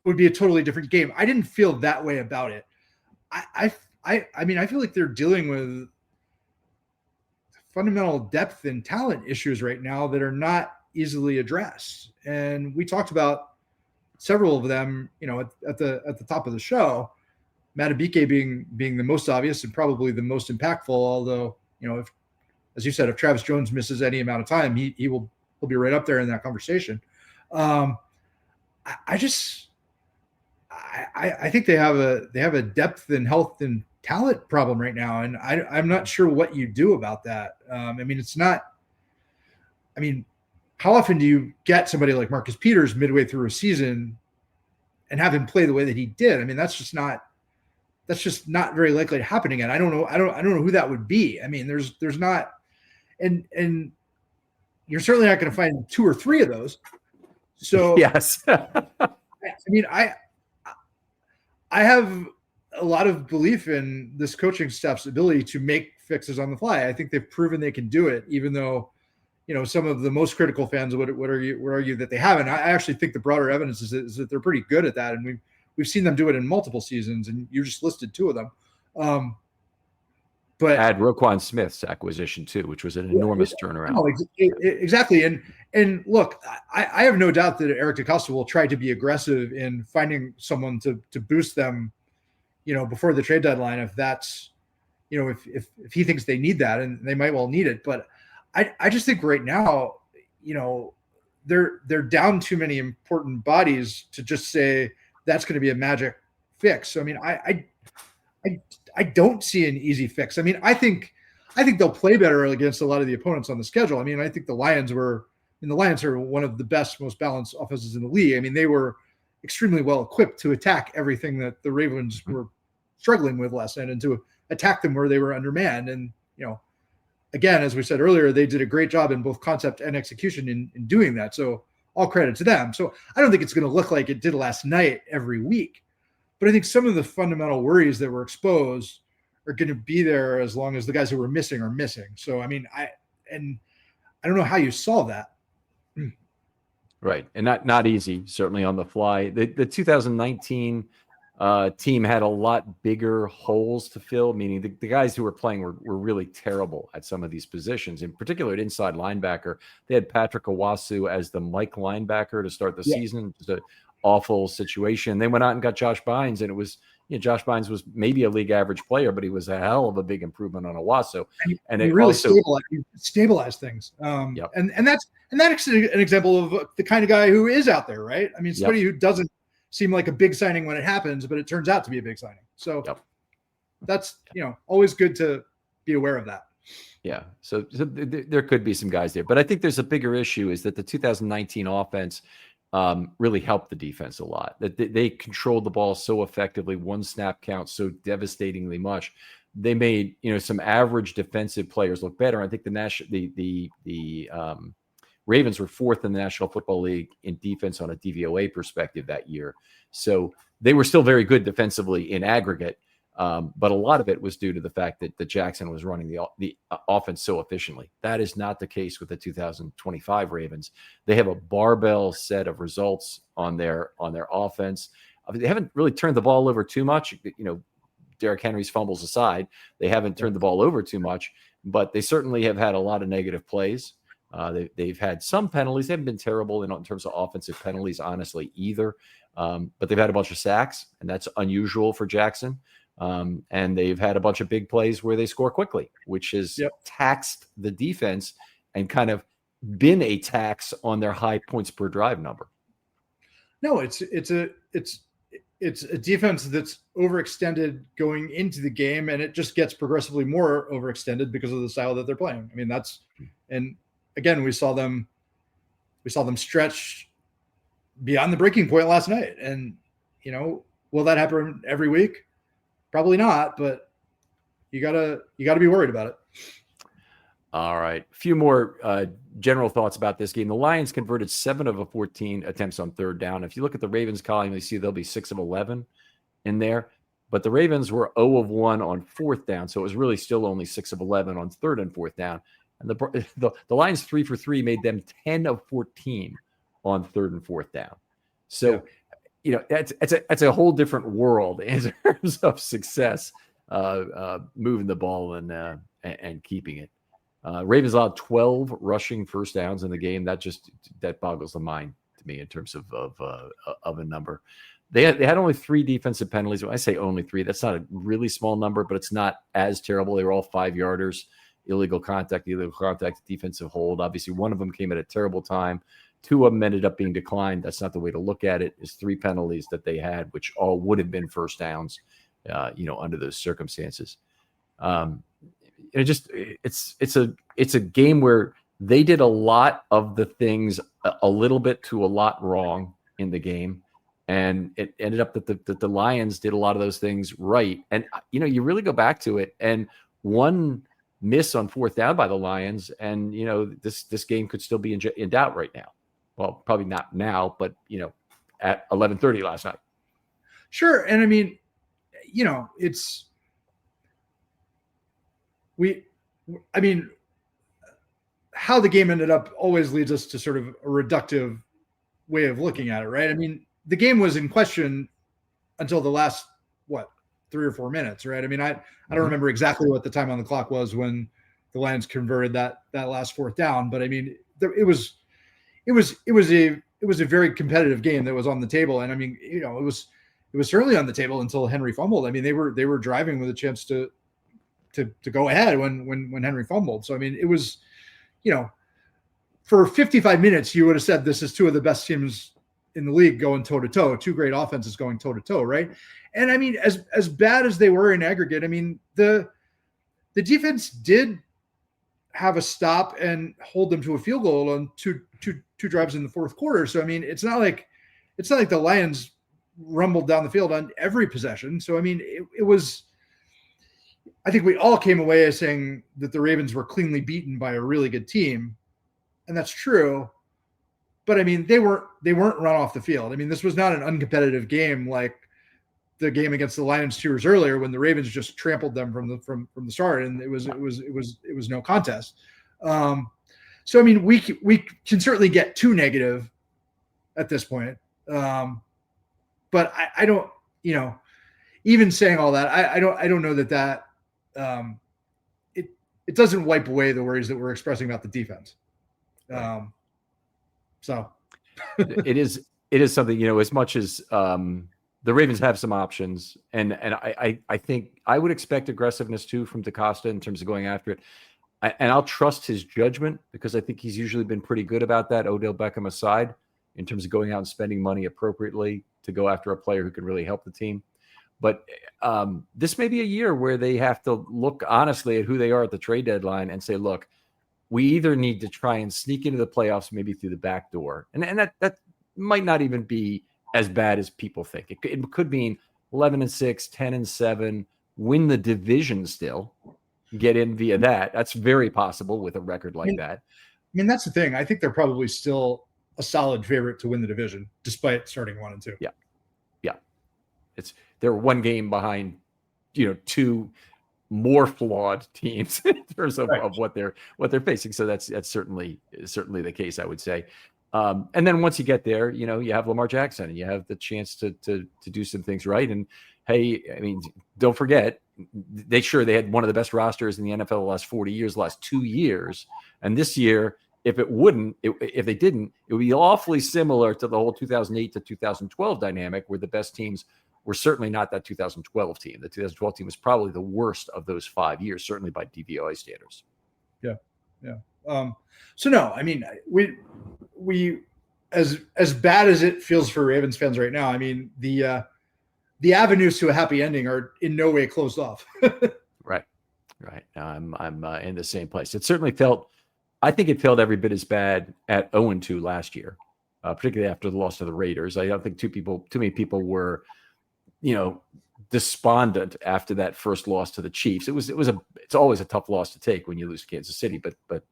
Speaker 2: it would be a totally different game. I didn't feel that way about it. I mean, I feel like they're dealing with fundamental depth and talent issues right now that are not easily addressed. And we talked about several of them, at the top of the show. Matabike being the most obvious and probably the most impactful. Although, if, as you said, if Travis Jones misses any amount of time, he'll be right up there in that conversation. I think they have a depth and health and talent problem right now, and I'm not sure what you do about that. I mean, it's not. I mean, how often do you get somebody like Marcus Peters midway through a season and have him play the way that he did? I mean, that's just not very likely to happen again. I don't know who that would be. I mean, there's not, and you're certainly not going to find 2 or 3 of those. So
Speaker 1: yes,
Speaker 2: I mean, I have a lot of belief in this coaching staff's ability to make fixes on the fly. I think they've proven they can do it, even though, some of the most critical fans would argue that they haven't. I actually think the broader evidence is that they're pretty good at that, and we've seen them do it in multiple seasons, and you just listed 2 of them. But
Speaker 1: add Roquan Smith's acquisition too, which was an enormous turnaround.
Speaker 2: No, exactly. And look, I have no doubt that Eric DeCosta will try to be aggressive in finding someone to boost them, before the trade deadline, if that's, if he thinks they need that, and they might well need it. But I just think right now, they're down too many important bodies to just say that's going to be a magic fix. I mean, I don't see an easy fix. I mean, I think they'll play better against a lot of the opponents on the schedule. I mean, I think the Lions are one of the best, most balanced offenses in the league. I mean, they were extremely well equipped to attack everything that the Ravens were struggling with last night, and to attack them where they were undermanned. And, again, as we said earlier, they did a great job in both concept and execution in doing that. So all credit to them. So I don't think it's going to look like it did last night every week. But I think some of the fundamental worries that were exposed are going to be there as long as the guys who were missing are missing. So, I mean, I don't know how you solve that.
Speaker 1: Right. And not easy, certainly on the fly. The 2019 team had a lot bigger holes to fill, meaning the guys who were playing were really terrible at some of these positions. In particular, at inside linebacker, they had Patrick Owasu as the Mike linebacker to start the season. Just an awful situation. They went out and got Josh Bynes, and it was, Josh Bynes was maybe a league average player, but he was a hell of a big improvement on Owasu.
Speaker 2: And he really stabilized things.
Speaker 1: Yep.
Speaker 2: And that's an example of the kind of guy who is out there, right? I mean, somebody who doesn't seem like a big signing when it happens, but it turns out to be a big signing. So that's, always good to be aware of that.
Speaker 1: Yeah. So there could be some guys there, but I think there's a bigger issue is that the 2019 offense really helped the defense a lot. That they controlled the ball so effectively, one snap count so devastatingly much. They made some average defensive players look better. I think the Ravens were fourth in the National Football League in defense on a DVOA perspective that year. So they were still very good defensively in aggregate. But a lot of it was due to the fact that Jackson was running the offense so efficiently. That is not the case with the 2025 Ravens. They have a barbell set of results on their offense. I mean, they haven't really turned the ball over too much. Derrick Henry's fumbles aside, they haven't turned the ball over too much, but they certainly have had a lot of negative plays. They've had some penalties. They haven't been terrible in terms of offensive penalties, honestly, either. But they've had a bunch of sacks, and that's unusual for Jackson. And they've had a bunch of big plays where they score quickly, which has taxed the defense and kind of been a tax on their high points per drive number.
Speaker 2: No, it's a defense that's overextended going into the game, and it just gets progressively more overextended because of the style that they're playing. I mean, and again, we saw them stretch beyond the breaking point last night. And, will that happen every week? Probably not, but you gotta be worried about it.
Speaker 1: All right. A few more general thoughts about this game. The Lions converted 7 of 14 attempts on third down. If you look at the Ravens column, you see they'll be 6 of 11 in there. But the Ravens were 0 of 1 on fourth down, so it was really still only 6 of 11 on third and fourth down. And the Lions 3 for 3 made them 10 of 14 on third and fourth down. So, that's a whole different world in terms of success, moving the ball and keeping it. Ravens allowed 12 rushing first downs in the game. That boggles the mind to me in terms of a number. They had only 3 defensive penalties. When I say only 3, that's not a really small number, but it's not as terrible. They were all 5-yarders, illegal contact, defensive hold. Obviously, one of them came at a terrible time. 2 of them ended up being declined. That's not the way to look at it. It's 3 penalties that they had, which all would have been first downs, under those circumstances. It's a game where they did a lot of the things a little bit to a lot wrong in the game. And it ended up that the Lions did a lot of those things right. And, you really go back to it, and one miss on fourth down by the Lions, and, this game could still be in doubt right now. Well, probably not now, but, at 11:30 last night.
Speaker 2: Sure. And I mean, how the game ended up always leads us to sort of a reductive way of looking at it, right? I mean, the game was in question until the last, 3 or 4 minutes, right? I mean, I don't remember exactly what the time on the clock was when the Lions converted that last fourth down, but I mean, it was a very competitive game that was on the table. And I mean, it was certainly on the table until Henry fumbled. I mean, they were driving with a chance to go ahead when Henry fumbled. So, I mean, it was, for 55 minutes, you would have said this is 2 of the best teams in the league going toe to toe, 2 great offenses going toe to toe. Right. And I mean, as bad as they were in aggregate, I mean, the defense did have a stop and hold them to a field goal on two drives in the fourth quarter. So, I mean, it's not like the Lions rumbled down the field on every possession. So, I mean, it was, I think we all came away as saying that the Ravens were cleanly beaten by a really good team. And that's true. But I mean, they weren't run off the field. I mean, this was not an uncompetitive game like the game against the Lions 2 years earlier when the Ravens just trampled them from the start, and it was no contest. So I mean, we can certainly get too negative at this point, but I don't, even saying all that, I don't know that it doesn't wipe away the worries that we're expressing about the defense.
Speaker 1: Right.
Speaker 2: So
Speaker 1: it is something, as much as the Ravens have some options, and I think I would expect aggressiveness too from DaCosta in terms of going after it. And I'll trust his judgment because I think he's usually been pretty good about that, Odell Beckham aside, in terms of going out and spending money appropriately to go after a player who can really help the team. But this may be a year where they have to look honestly at who they are at the trade deadline and say, look, we either need to try and sneak into the playoffs, maybe through the back door. And that might not even be as bad as people think. It could mean 11-6, 10-7, win the division still, get in via that. That's very possible with a record like that.
Speaker 2: I mean, that's the thing. I think they're probably still a solid favorite to win the division, despite starting 1-2.
Speaker 1: Yeah. They're one game behind, two more flawed teams in terms of what they're facing. So that's certainly the case, I would say. And then once you get there, you have Lamar Jackson and you have the chance to do some things right. And hey, I mean, don't forget, they had one of the best rosters in the NFL the last 40 years, the last 2 years. And this year, if they didn't, it would be awfully similar to the whole 2008 to 2012 dynamic where the best teams were certainly not that 2012 team. The 2012 team was probably the worst of those 5 years, certainly by DVOA standards.
Speaker 2: Yeah. So no, I mean, we as bad as it feels for Ravens fans right now, I mean, the avenues to a happy ending are in no way closed off.
Speaker 1: Right. Now I'm in the same place. It certainly I think it felt every bit as bad at 0-2 last year, particularly after the loss to the Raiders. I don't think too many people were, despondent after that first loss to the Chiefs. It's always a tough loss to take when you lose to Kansas City, but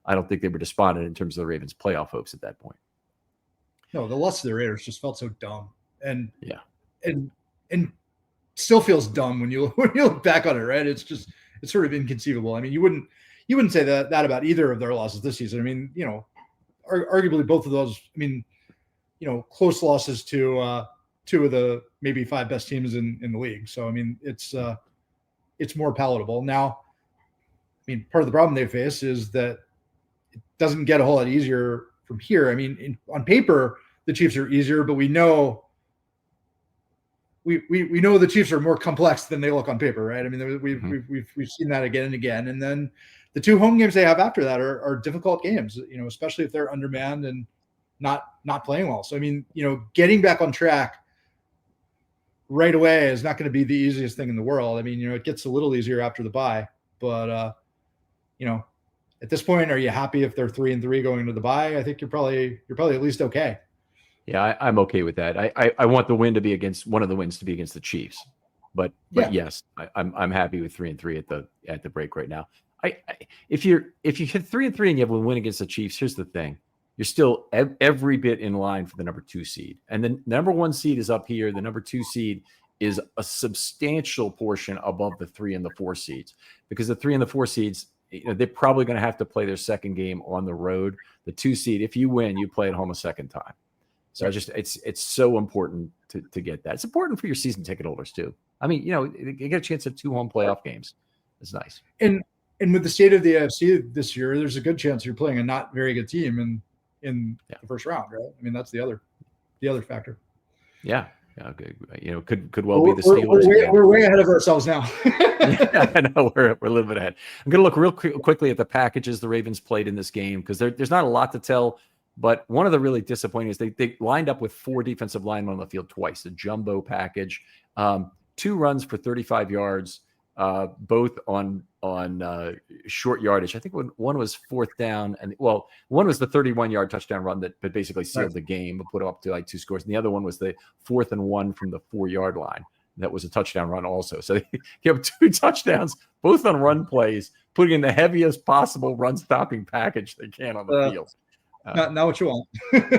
Speaker 1: I don't think they were despondent in terms of the Ravens' playoff hopes at that point.
Speaker 2: No, the loss to the Raiders just felt so dumb, and still feels dumb when you look back on it. Right? It's sort of inconceivable. I mean, you wouldn't say that about either of their losses this season. I mean, arguably both of those. I mean, close losses to two of the maybe 5 best teams in the league. So, I mean, it's more palatable. Now, I mean, part of the problem they face is that it doesn't get a whole lot easier from here. I mean, on paper, the Chiefs are easier, but we know the Chiefs are more complex than they look on paper, right? I mean, we've seen that again and again. And then the 2 home games they have after that are difficult games, especially if they're undermanned and not playing well. So, I mean, getting back on track right away is not going to be the easiest thing in the world. I mean, it gets a little easier after the bye, but at this point, are you happy if they're 3-3 going into the bye? I think you're probably at least okay.
Speaker 1: Yeah, I'm okay with that. I want the win to be against one of the wins to be against the Chiefs, but yes, I'm happy with 3-3 at the break right now. If you hit 3-3 and you have a win against the Chiefs, here's the thing: you're still every bit in line for the number 2 seed, and the number 1 seed is up here. The number 2 seed is a substantial portion above the 3 and the 4 seeds, because the 3 and the 4 seeds, they're probably going to have to play their second game on the road. The 2 seed, if you win, you play at home a second time. So it's so important to get that. It's important for your season ticket holders too. I mean, you get a chance at 2 home playoff games. It's nice.
Speaker 2: And with the state of the AFC this year, there's a good chance you're playing a not very good team in the first round, right? I mean, that's the other factor.
Speaker 1: Yeah. Okay. Could well be the Steelers.
Speaker 2: We're way ahead of ourselves now.
Speaker 1: Yeah, I know we're a little bit ahead. I'm going to look real quickly at the packages the Ravens played in this game, because there's not a lot to tell. But one of the really disappointing is they lined up with 4 defensive linemen on the field twice, the jumbo package, 2 runs for 35 yards, both on short yardage. I think one was 4th down, and one was the 31-yard touchdown run that basically sealed the game, but put up to like 2 scores. And the other one was the 4th and 1 from the 4-yard line. That was a touchdown run also. So they have 2 touchdowns, both on run plays, putting in the heaviest possible run-stopping package they can on the field.
Speaker 2: Not what you want.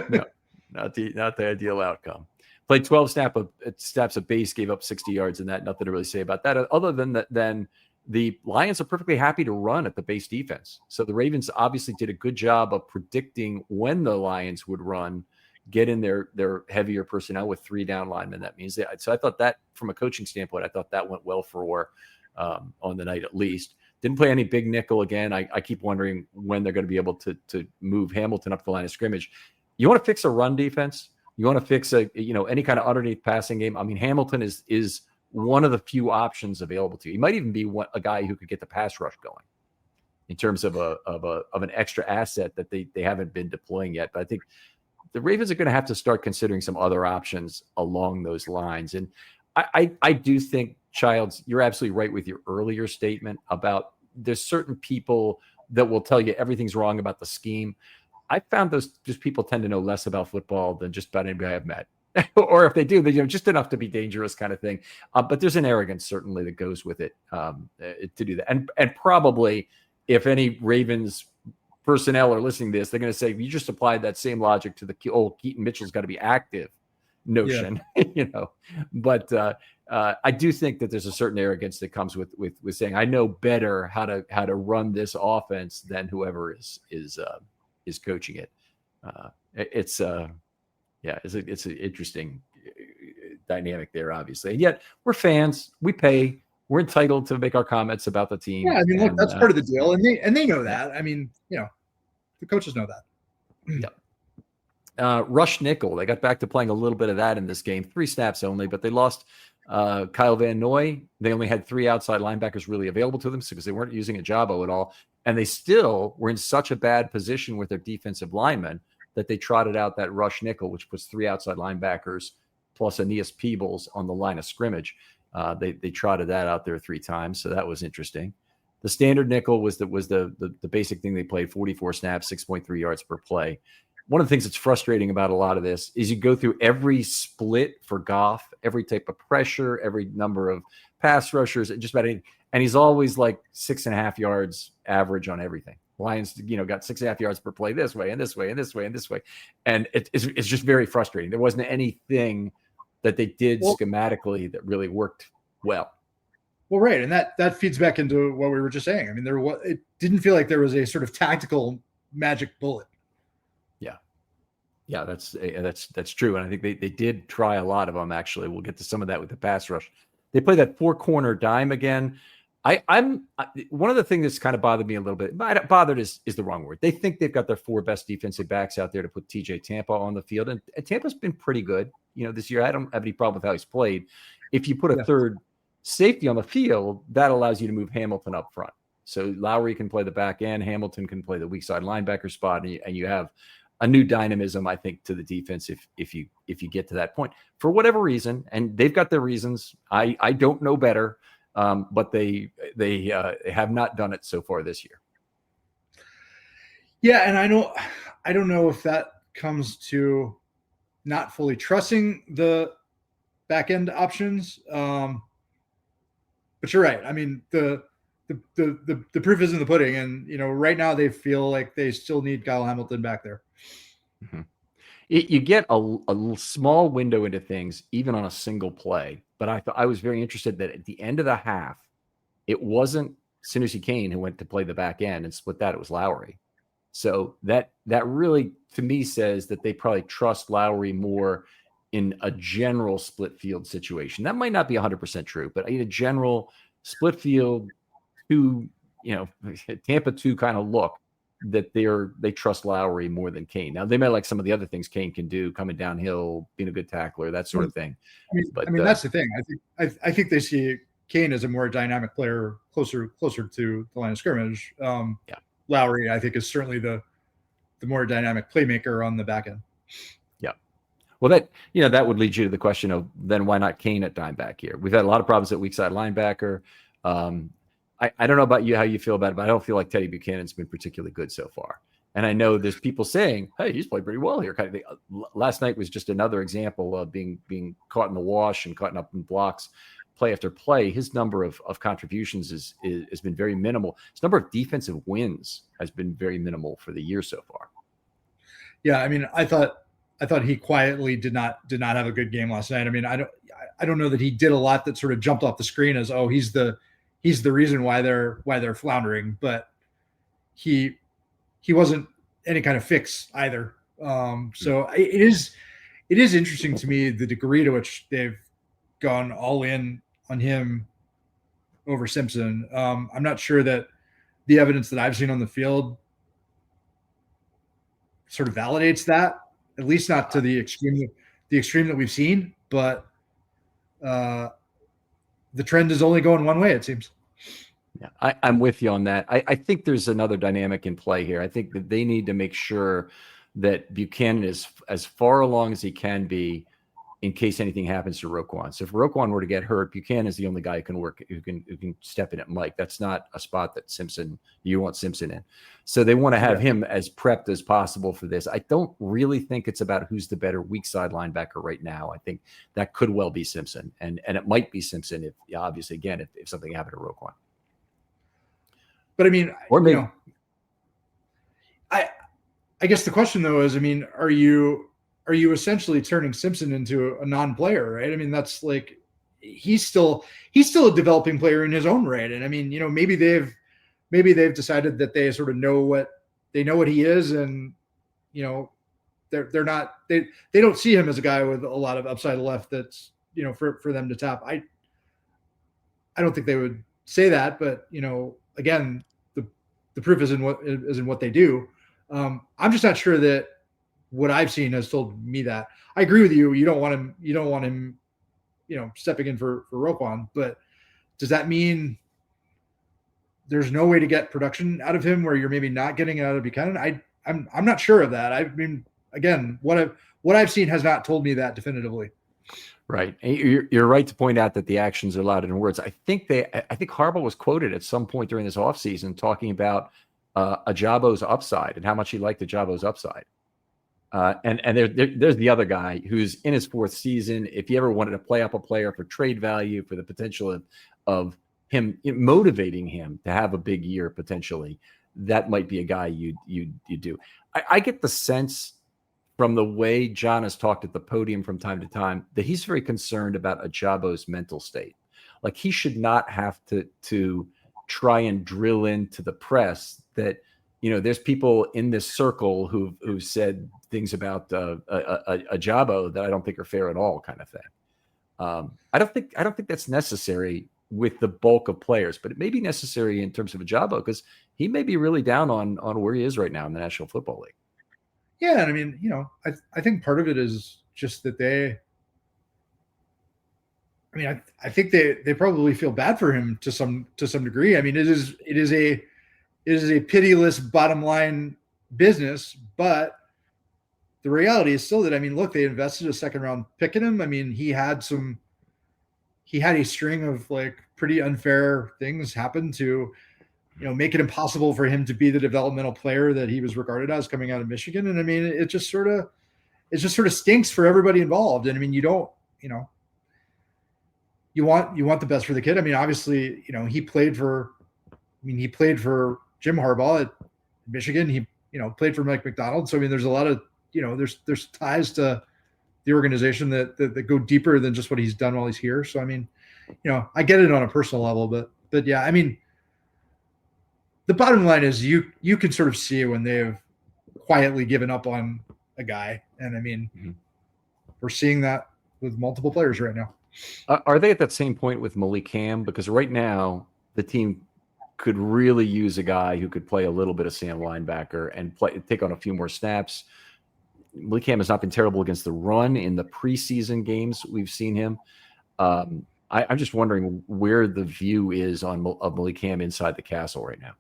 Speaker 1: No, not the ideal outcome. Played 12 snaps a base, gave up 60 yards in that. Nothing to really say about that. Other than that, then the Lions are perfectly happy to run at the base defense. So the Ravens obviously did a good job of predicting when the Lions would run get in their heavier personnel with 3 down linemen. That means that. So I thought that from a coaching standpoint, I thought that went well for on the night at least. Didn't play any big nickel again. I keep wondering when they're going to be able to move Hamilton up the line of scrimmage. You want to fix a run defense? You want to fix any kind of underneath passing game? I mean, Hamilton is one of the few options available to you. He might even be a guy who could get the pass rush going in terms of an extra asset that they haven't been deploying yet. But I think the Ravens are going to have to start considering some other options along those lines. And I do think, Childs, you're absolutely right with your earlier statement about there's certain people that will tell you everything's wrong about the scheme. I found those people tend to know less about football than just about anybody I've met. Or if they do, they just enough to be dangerous kind of thing. But there's an arrogance certainly that goes with it to do that. And probably if any Ravens personnel are listening to this, they're going to say, you just applied that same logic to the old Keaton Mitchell's got to be active notion, But I do think that there's a certain arrogance that comes with saying, I know better how to run this offense than whoever is coaching it. It's an interesting dynamic there, obviously. And yet we're fans. We pay. We're entitled to make our comments about the team.
Speaker 2: Yeah, I mean, look, that's part of the deal, and they know that. I mean, the coaches know that.
Speaker 1: Yep. Rush nickel. They got back to playing a little bit of that in this game. 3 snaps only, but they lost Kyle Van Noy. They only had 3 outside linebackers really available to them because they weren't using Ajabo at all. And they still were in such a bad position with their defensive linemen that they trotted out that rush nickel, which puts 3 outside linebackers plus Aeneas Peebles on the line of scrimmage. They trotted that out there 3 times, so that was interesting. The standard nickel was the basic thing they played, 44 snaps, 6.3 yards per play. One of the things that's frustrating about a lot of this is you go through every split for Goff, every type of pressure, every number of pass rushers, just about anything, and he's always like 6.5 yards average on everything. Lions, got 6.5 yards per play this way and this way and this way and this way, and it's just very frustrating. There wasn't anything that they did schematically that really worked well.
Speaker 2: Well, right, and that feeds back into what we were just saying. I mean, it didn't feel like there was a sort of tactical magic bullet.
Speaker 1: Yeah, that's true, and I think they did try a lot of them. Actually, we'll get to some of that with the pass rush. They play that 4-corner dime again. I'm one of the things that's kind of bothered me a little bit. Bothered is the wrong word. They think they've got their 4 best defensive backs out there to put TJ Tampa on the field, and Tampa's been pretty good. This year, I don't have any problem with how he's played. If you put a third safety on the field, that allows you to move Hamilton up front. So Lowry can play the back end, Hamilton can play the weak side linebacker spot, and you have a new dynamism, I think, to the defense if you get to that point for whatever reason, and they've got their reasons. I don't know better, but they have not done it so far this year.
Speaker 2: Yeah, and I don't know if that comes to not fully trusting the back end options, but you're right. I mean, the proof is in the pudding, and right now they feel like they still need Kyle Hamilton back there.
Speaker 1: Mm-hmm. You get a small window into things, even on a single play. But I was very interested that at the end of the half, it wasn't Sinusi Kane who went to play the back end and split that. It was Lowry. So that really, to me, says that they probably trust Lowry more in a general split field situation. That might not be 100% true, but in a general split field, Tampa 2 kind of look, that they trust Lowry more than Kane. Now they may like some of the other things Kane can do, coming downhill, being a good tackler, that sort of thing.
Speaker 2: I mean that's the thing. I think they see Kane as a more dynamic player, closer to the line of scrimmage. Lowry, I think, is certainly the more dynamic playmaker on the back end.
Speaker 1: Yeah. Well, that would lead you to the question of then why not Kane at dime back here? We've had a lot of problems at weak side linebacker. I don't know about you, how you feel about it, but I don't feel like Teddy Buchanan's been particularly good so far. And I know there's people saying, hey, he's played pretty well here. Kind of thing. Last night was just another example of being caught in the wash and caught up in blocks play after play. His number of contributions has been very minimal. His number of defensive wins has been very minimal for the year so far.
Speaker 2: Yeah, I mean, I thought he quietly did not have a good game last night. I mean, I don't know that he did a lot that sort of jumped off the screen as, oh, he's the reason why they're floundering, but he wasn't any kind of fix either. So it is interesting to me the degree to which they've gone all in on him over Simpson. I'm not sure that the evidence that I've seen on the field sort of validates that, at least not to the extreme that we've seen. But the trend is only going one way, it seems.
Speaker 1: Yeah, I'm with you on that. I think there's another dynamic in play here. I think that they need to make sure that Buchanan is as far along as he can be in case anything happens to Roquan. So if Roquan were to get hurt, Buchanan is the only guy who can step in at Mike. That's not a spot that you want Simpson in. So they want to have him as prepped as possible for this. I don't really think it's about who's the better weak side linebacker right now. I think that could well be Simpson, and it might be Simpson if obviously again if something happened to Roquan.
Speaker 2: But I mean,
Speaker 1: or maybe
Speaker 2: I guess the question though is, I mean, are you essentially turning Simpson into a non-player, right? I mean, that's like he's still a developing player in his own right. And I mean, maybe they've decided that they sort of know what he is, and they're not they don't see him as a guy with a lot of upside left that's for them to tap. I don't think they would say that, but again, the proof is in what they do. I'm just not sure that what I've seen has told me that. I agree with you. You don't want him, stepping in for Roquan, but does that mean there's no way to get production out of him where you're maybe not getting it out of Buchanan? I'm not sure of that. I mean, again, what I've seen has not told me that definitively.
Speaker 1: Right. You're right to point out that the actions are louder than words. I think Harbaugh was quoted at some point during this offseason talking about Ajabo's upside and how much he liked Ajabo's upside. And there's the other guy who's in his fourth season. If you ever wanted to play up a player for trade value, for the potential of him motivating him to have a big year potentially, that might be a guy you do. I get the sense from the way John has talked at the podium from time to time that he's very concerned about Ajabo's mental state. Like he should not have to try and drill into the press that there's people in this circle who said things about Ajabo that I don't think are fair at all, kind of thing. I don't think that's necessary with the bulk of players, but it may be necessary in terms of Ajabo because he may be really down on where he is right now in the National Football League.
Speaker 2: Yeah, and I mean, I think part of it is just that I think they probably feel bad for him to some degree. I mean, it is a pitiless bottom line business, but the reality is still that, I mean, look, they invested a second round pick in him. I mean, he had a string of like pretty unfair things happen to, make it impossible for him to be the developmental player that he was regarded as coming out of Michigan. And I mean, it just sort of stinks for everybody involved. And I mean, you want the best for the kid. I mean, obviously, he played for Jim Harbaugh at Michigan. He, played for Mike Macdonald. So, I mean, there's a lot of, there's ties to the organization that go deeper than just what he's done while he's here. So, I mean, I get it on a personal level, but yeah, I mean, the bottom line is you can sort of see when they've quietly given up on a guy. And I mean, we're seeing that with multiple players right now.
Speaker 1: Are they at that same point with Malik Ham? Because right now the team could really use a guy who could play a little bit of Sam linebacker and take on a few more snaps. Malik Ham has not been terrible against the run in the preseason games we've seen him. I'm just wondering where the view is of Malik Ham inside the castle right now.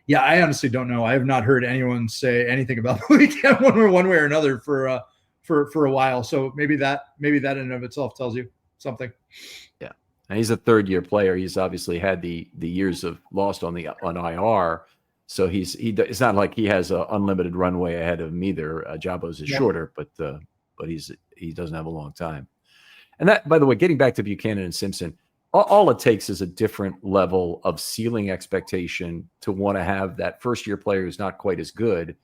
Speaker 2: Yeah, I honestly don't know. I have not heard anyone say anything about Malik Ham one way or another for a while. So maybe that in and of itself tells you something.
Speaker 1: Yeah, and he's a third-year player. He's obviously had the years of lost on IR, so it's not like he has an unlimited runway ahead of him either. Jabo's is shorter, but he doesn't have a long time. And that, by the way, getting back to Buchanan and Simpson, all it takes is a different level of ceiling expectation to want to have that first-year player who's not quite as good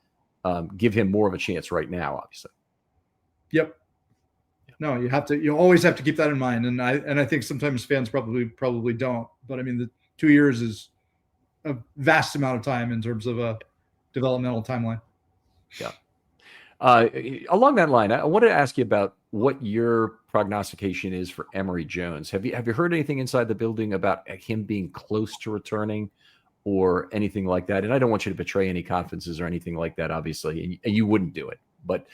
Speaker 1: give him more of a chance right now, obviously.
Speaker 2: Yep. No, you always have to keep that in mind. And I think sometimes fans probably don't, but I mean, the 2 years is a vast amount of time in terms of a developmental timeline.
Speaker 1: Yeah. Along that line, I wanted to ask you about what your prognostication is for Emory Jones. Have you heard anything inside the building about him being close to returning or anything like that? And I don't want you to betray any confidences or anything like that, obviously, and you wouldn't do it. But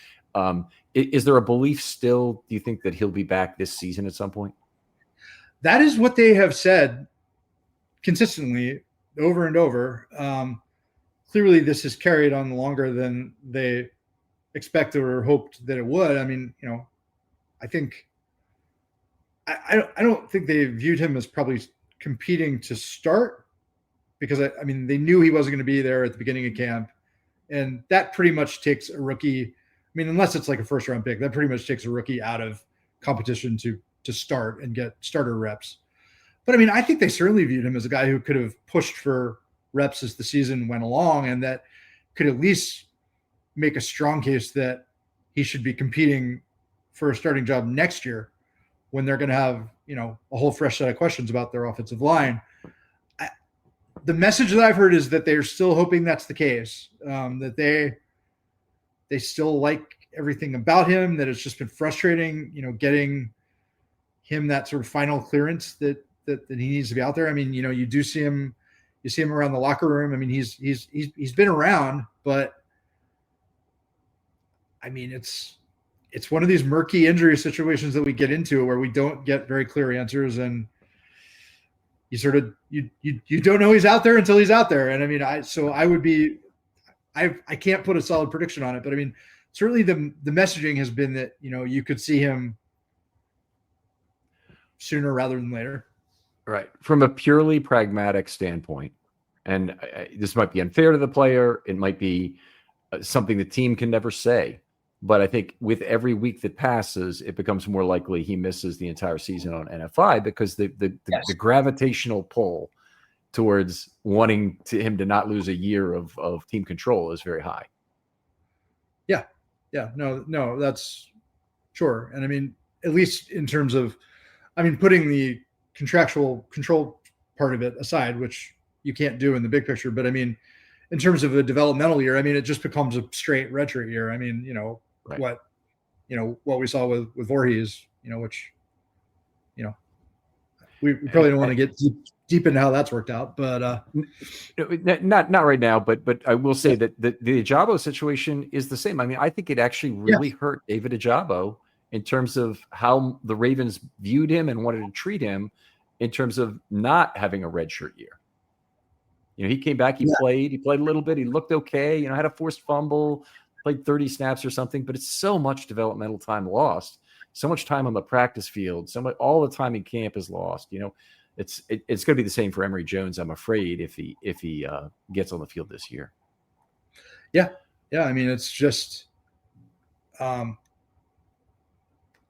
Speaker 1: is there a belief still, do you think, that he'll be back this season at some point?
Speaker 2: That is what they have said consistently over and over. Clearly, this is carried on longer than they expected or hoped that it would. I mean, I think I don't think they viewed him as probably competing to start, because I mean, they knew he wasn't going to be there at the beginning of camp, and that pretty much takes a rookie. I mean, unless it's like a first round pick, that pretty much takes a rookie out of competition to start and get starter reps. But I mean, I think they certainly viewed him as a guy who could have pushed for reps as the season went along, and that could at least make a strong case that he should be competing for a starting job next year, when they're going to have, a whole fresh set of questions about their offensive line. The message that I've heard is that they're still hoping that's the case, that they still like everything about him, that it's just been frustrating, getting him that sort of final clearance that he needs to be out there. I mean, you see him around the locker room. I mean, he's been around, but I mean, it's one of these murky injury situations that we get into where we don't get very clear answers, and you sort of you don't know he's out there until he's out there. And I mean, I can't put a solid prediction on it, but I mean, certainly the messaging has been that you could see him sooner rather than later.
Speaker 1: Right. From a purely pragmatic standpoint, and this might be unfair to the player, it might be something the team can never say, but I think with every week that passes, it becomes more likely he misses the entire season on NFI, because the gravitational pull towards wanting him to not lose a year of team control is very high.
Speaker 2: Yeah. No, that's sure. And I mean, at least in terms of, I mean, putting the contractual control part of it aside, which you can't do in the big picture, but I mean, in terms of a developmental year, I mean, it just becomes a straight redshirt year. I mean, right. What we saw with Voorhees, which, we probably don't want to get deep into how that's worked out, but
Speaker 1: not right now. But I will say that the Ajabo situation is the same. I mean, I think it actually really hurt David Ajabo in terms of how the Ravens viewed him and wanted to treat him in terms of not having a redshirt year. He came back, he played a little bit, he looked okay, had a forced fumble, played 30 snaps or something, but it's so much developmental time lost, so much time on the practice field, all the time in camp is lost. It's going to be the same for Emory Jones, I'm afraid, if he gets on the field this year.
Speaker 2: Yeah. I mean, it's just, I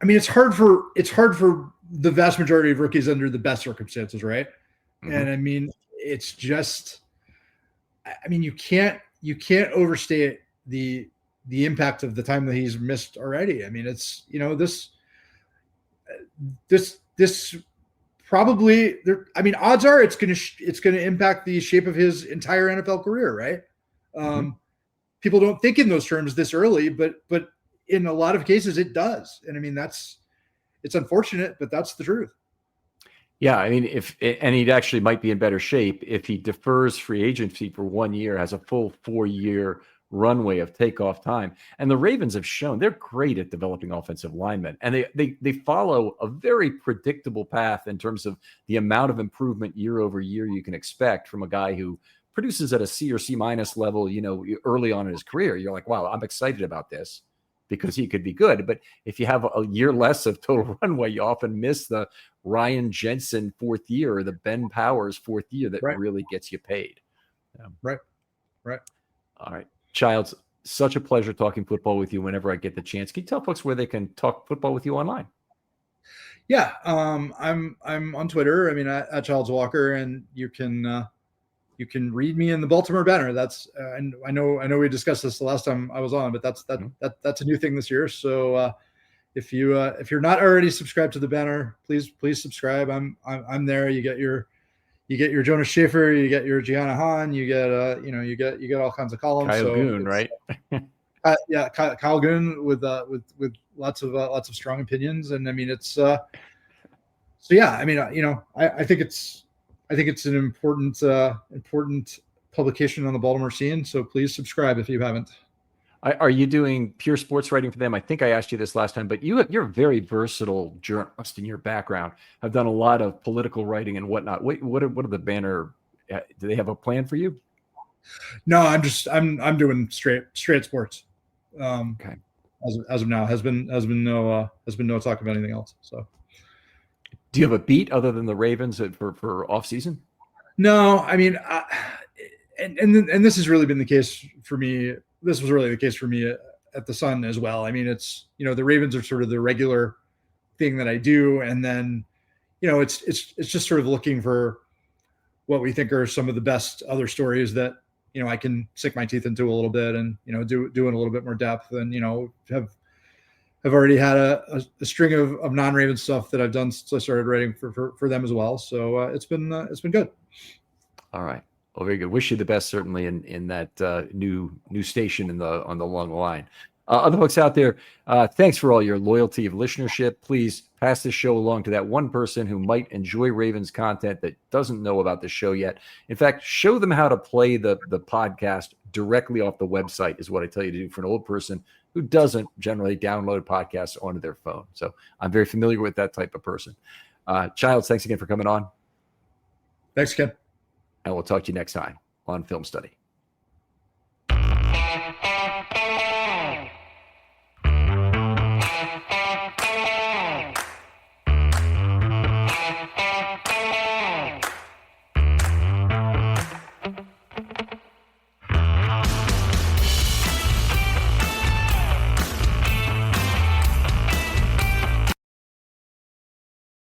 Speaker 2: mean, it's hard for the vast majority of rookies under the best circumstances, right? Mm-hmm. And I mean, it's just, I mean, you can't overstate the impact of the time that he's missed already. I mean, it's, this probably there. I mean, odds are it's going to impact the shape of his entire NFL career, right? Mm-hmm. People don't think in those terms this early, but in a lot of cases it does. And I mean, it's unfortunate, but that's the truth.
Speaker 1: Yeah, I mean, and he actually might be in better shape if he defers free agency for 1 year, has a full 4-year runway of takeoff time. And the Ravens have shown they're great at developing offensive linemen, and they follow a very predictable path in terms of the amount of improvement year over year you can expect from a guy who produces at a C or C minus level, early on in his career. You're like, wow, I'm excited about this, because he could be good. But if you have a year less of total runway, you often miss the Ryan Jensen 4th year or the Ben Powers 4th year that really gets you paid.
Speaker 2: Right.
Speaker 1: All right. Childs, such a pleasure talking football with you whenever I get the chance. Can you tell folks where they can talk football with you online?
Speaker 2: Yeah. I'm on Twitter. I mean, at Childs Walker, and you can read me in the Baltimore Banner. That's and I know we discussed this the last time I was on, but that's a new thing this year. So if you're not already subscribed to the Banner, please subscribe. I'm there. You get your Jonas Schaefer, you get your Gianna Hahn, you get all kinds of columns.
Speaker 1: Kyle Goon, right?
Speaker 2: Yeah, Kyle Goon with lots of strong opinions, and I mean it's so yeah. I mean I think it's an important publication on the Baltimore scene. So please subscribe if you haven't.
Speaker 1: Are you doing pure sports writing for them? I think I asked you this last time, but you're a very versatile journalist in your background. I've done a lot of political writing and whatnot. What are the banner? Do they have a plan for you?
Speaker 2: No, I'm doing straight sports.
Speaker 1: Okay.
Speaker 2: As of now, has been no talk of anything else. So,
Speaker 1: do you have a beat other than the Ravens for off season?
Speaker 2: No, I mean, and this has really been the case for me. This was really the case for me at the Sun as well. I mean, it's the Ravens are sort of the regular thing that I do, and then it's just sort of looking for what we think are some of the best other stories that I can sink my teeth into a little bit, and do in a little bit more depth, and have already had a string of non-Raven stuff that I've done since I started writing for them as well. So it's been good.
Speaker 1: All right. Well, very good. Wish you the best, certainly in that new station on the long line. Other folks out there, thanks for all your loyalty of listenership. Please pass this show along to that one person who might enjoy Ravens content that doesn't know about the show yet. In fact, show them how to play the podcast directly off the website is what I tell you to do for an old person who doesn't generally download podcasts onto their phone. So I'm very familiar with that type of person. Childs, thanks again for coming on.
Speaker 2: Thanks, Ken.
Speaker 1: And we'll talk to you next time on Film Study.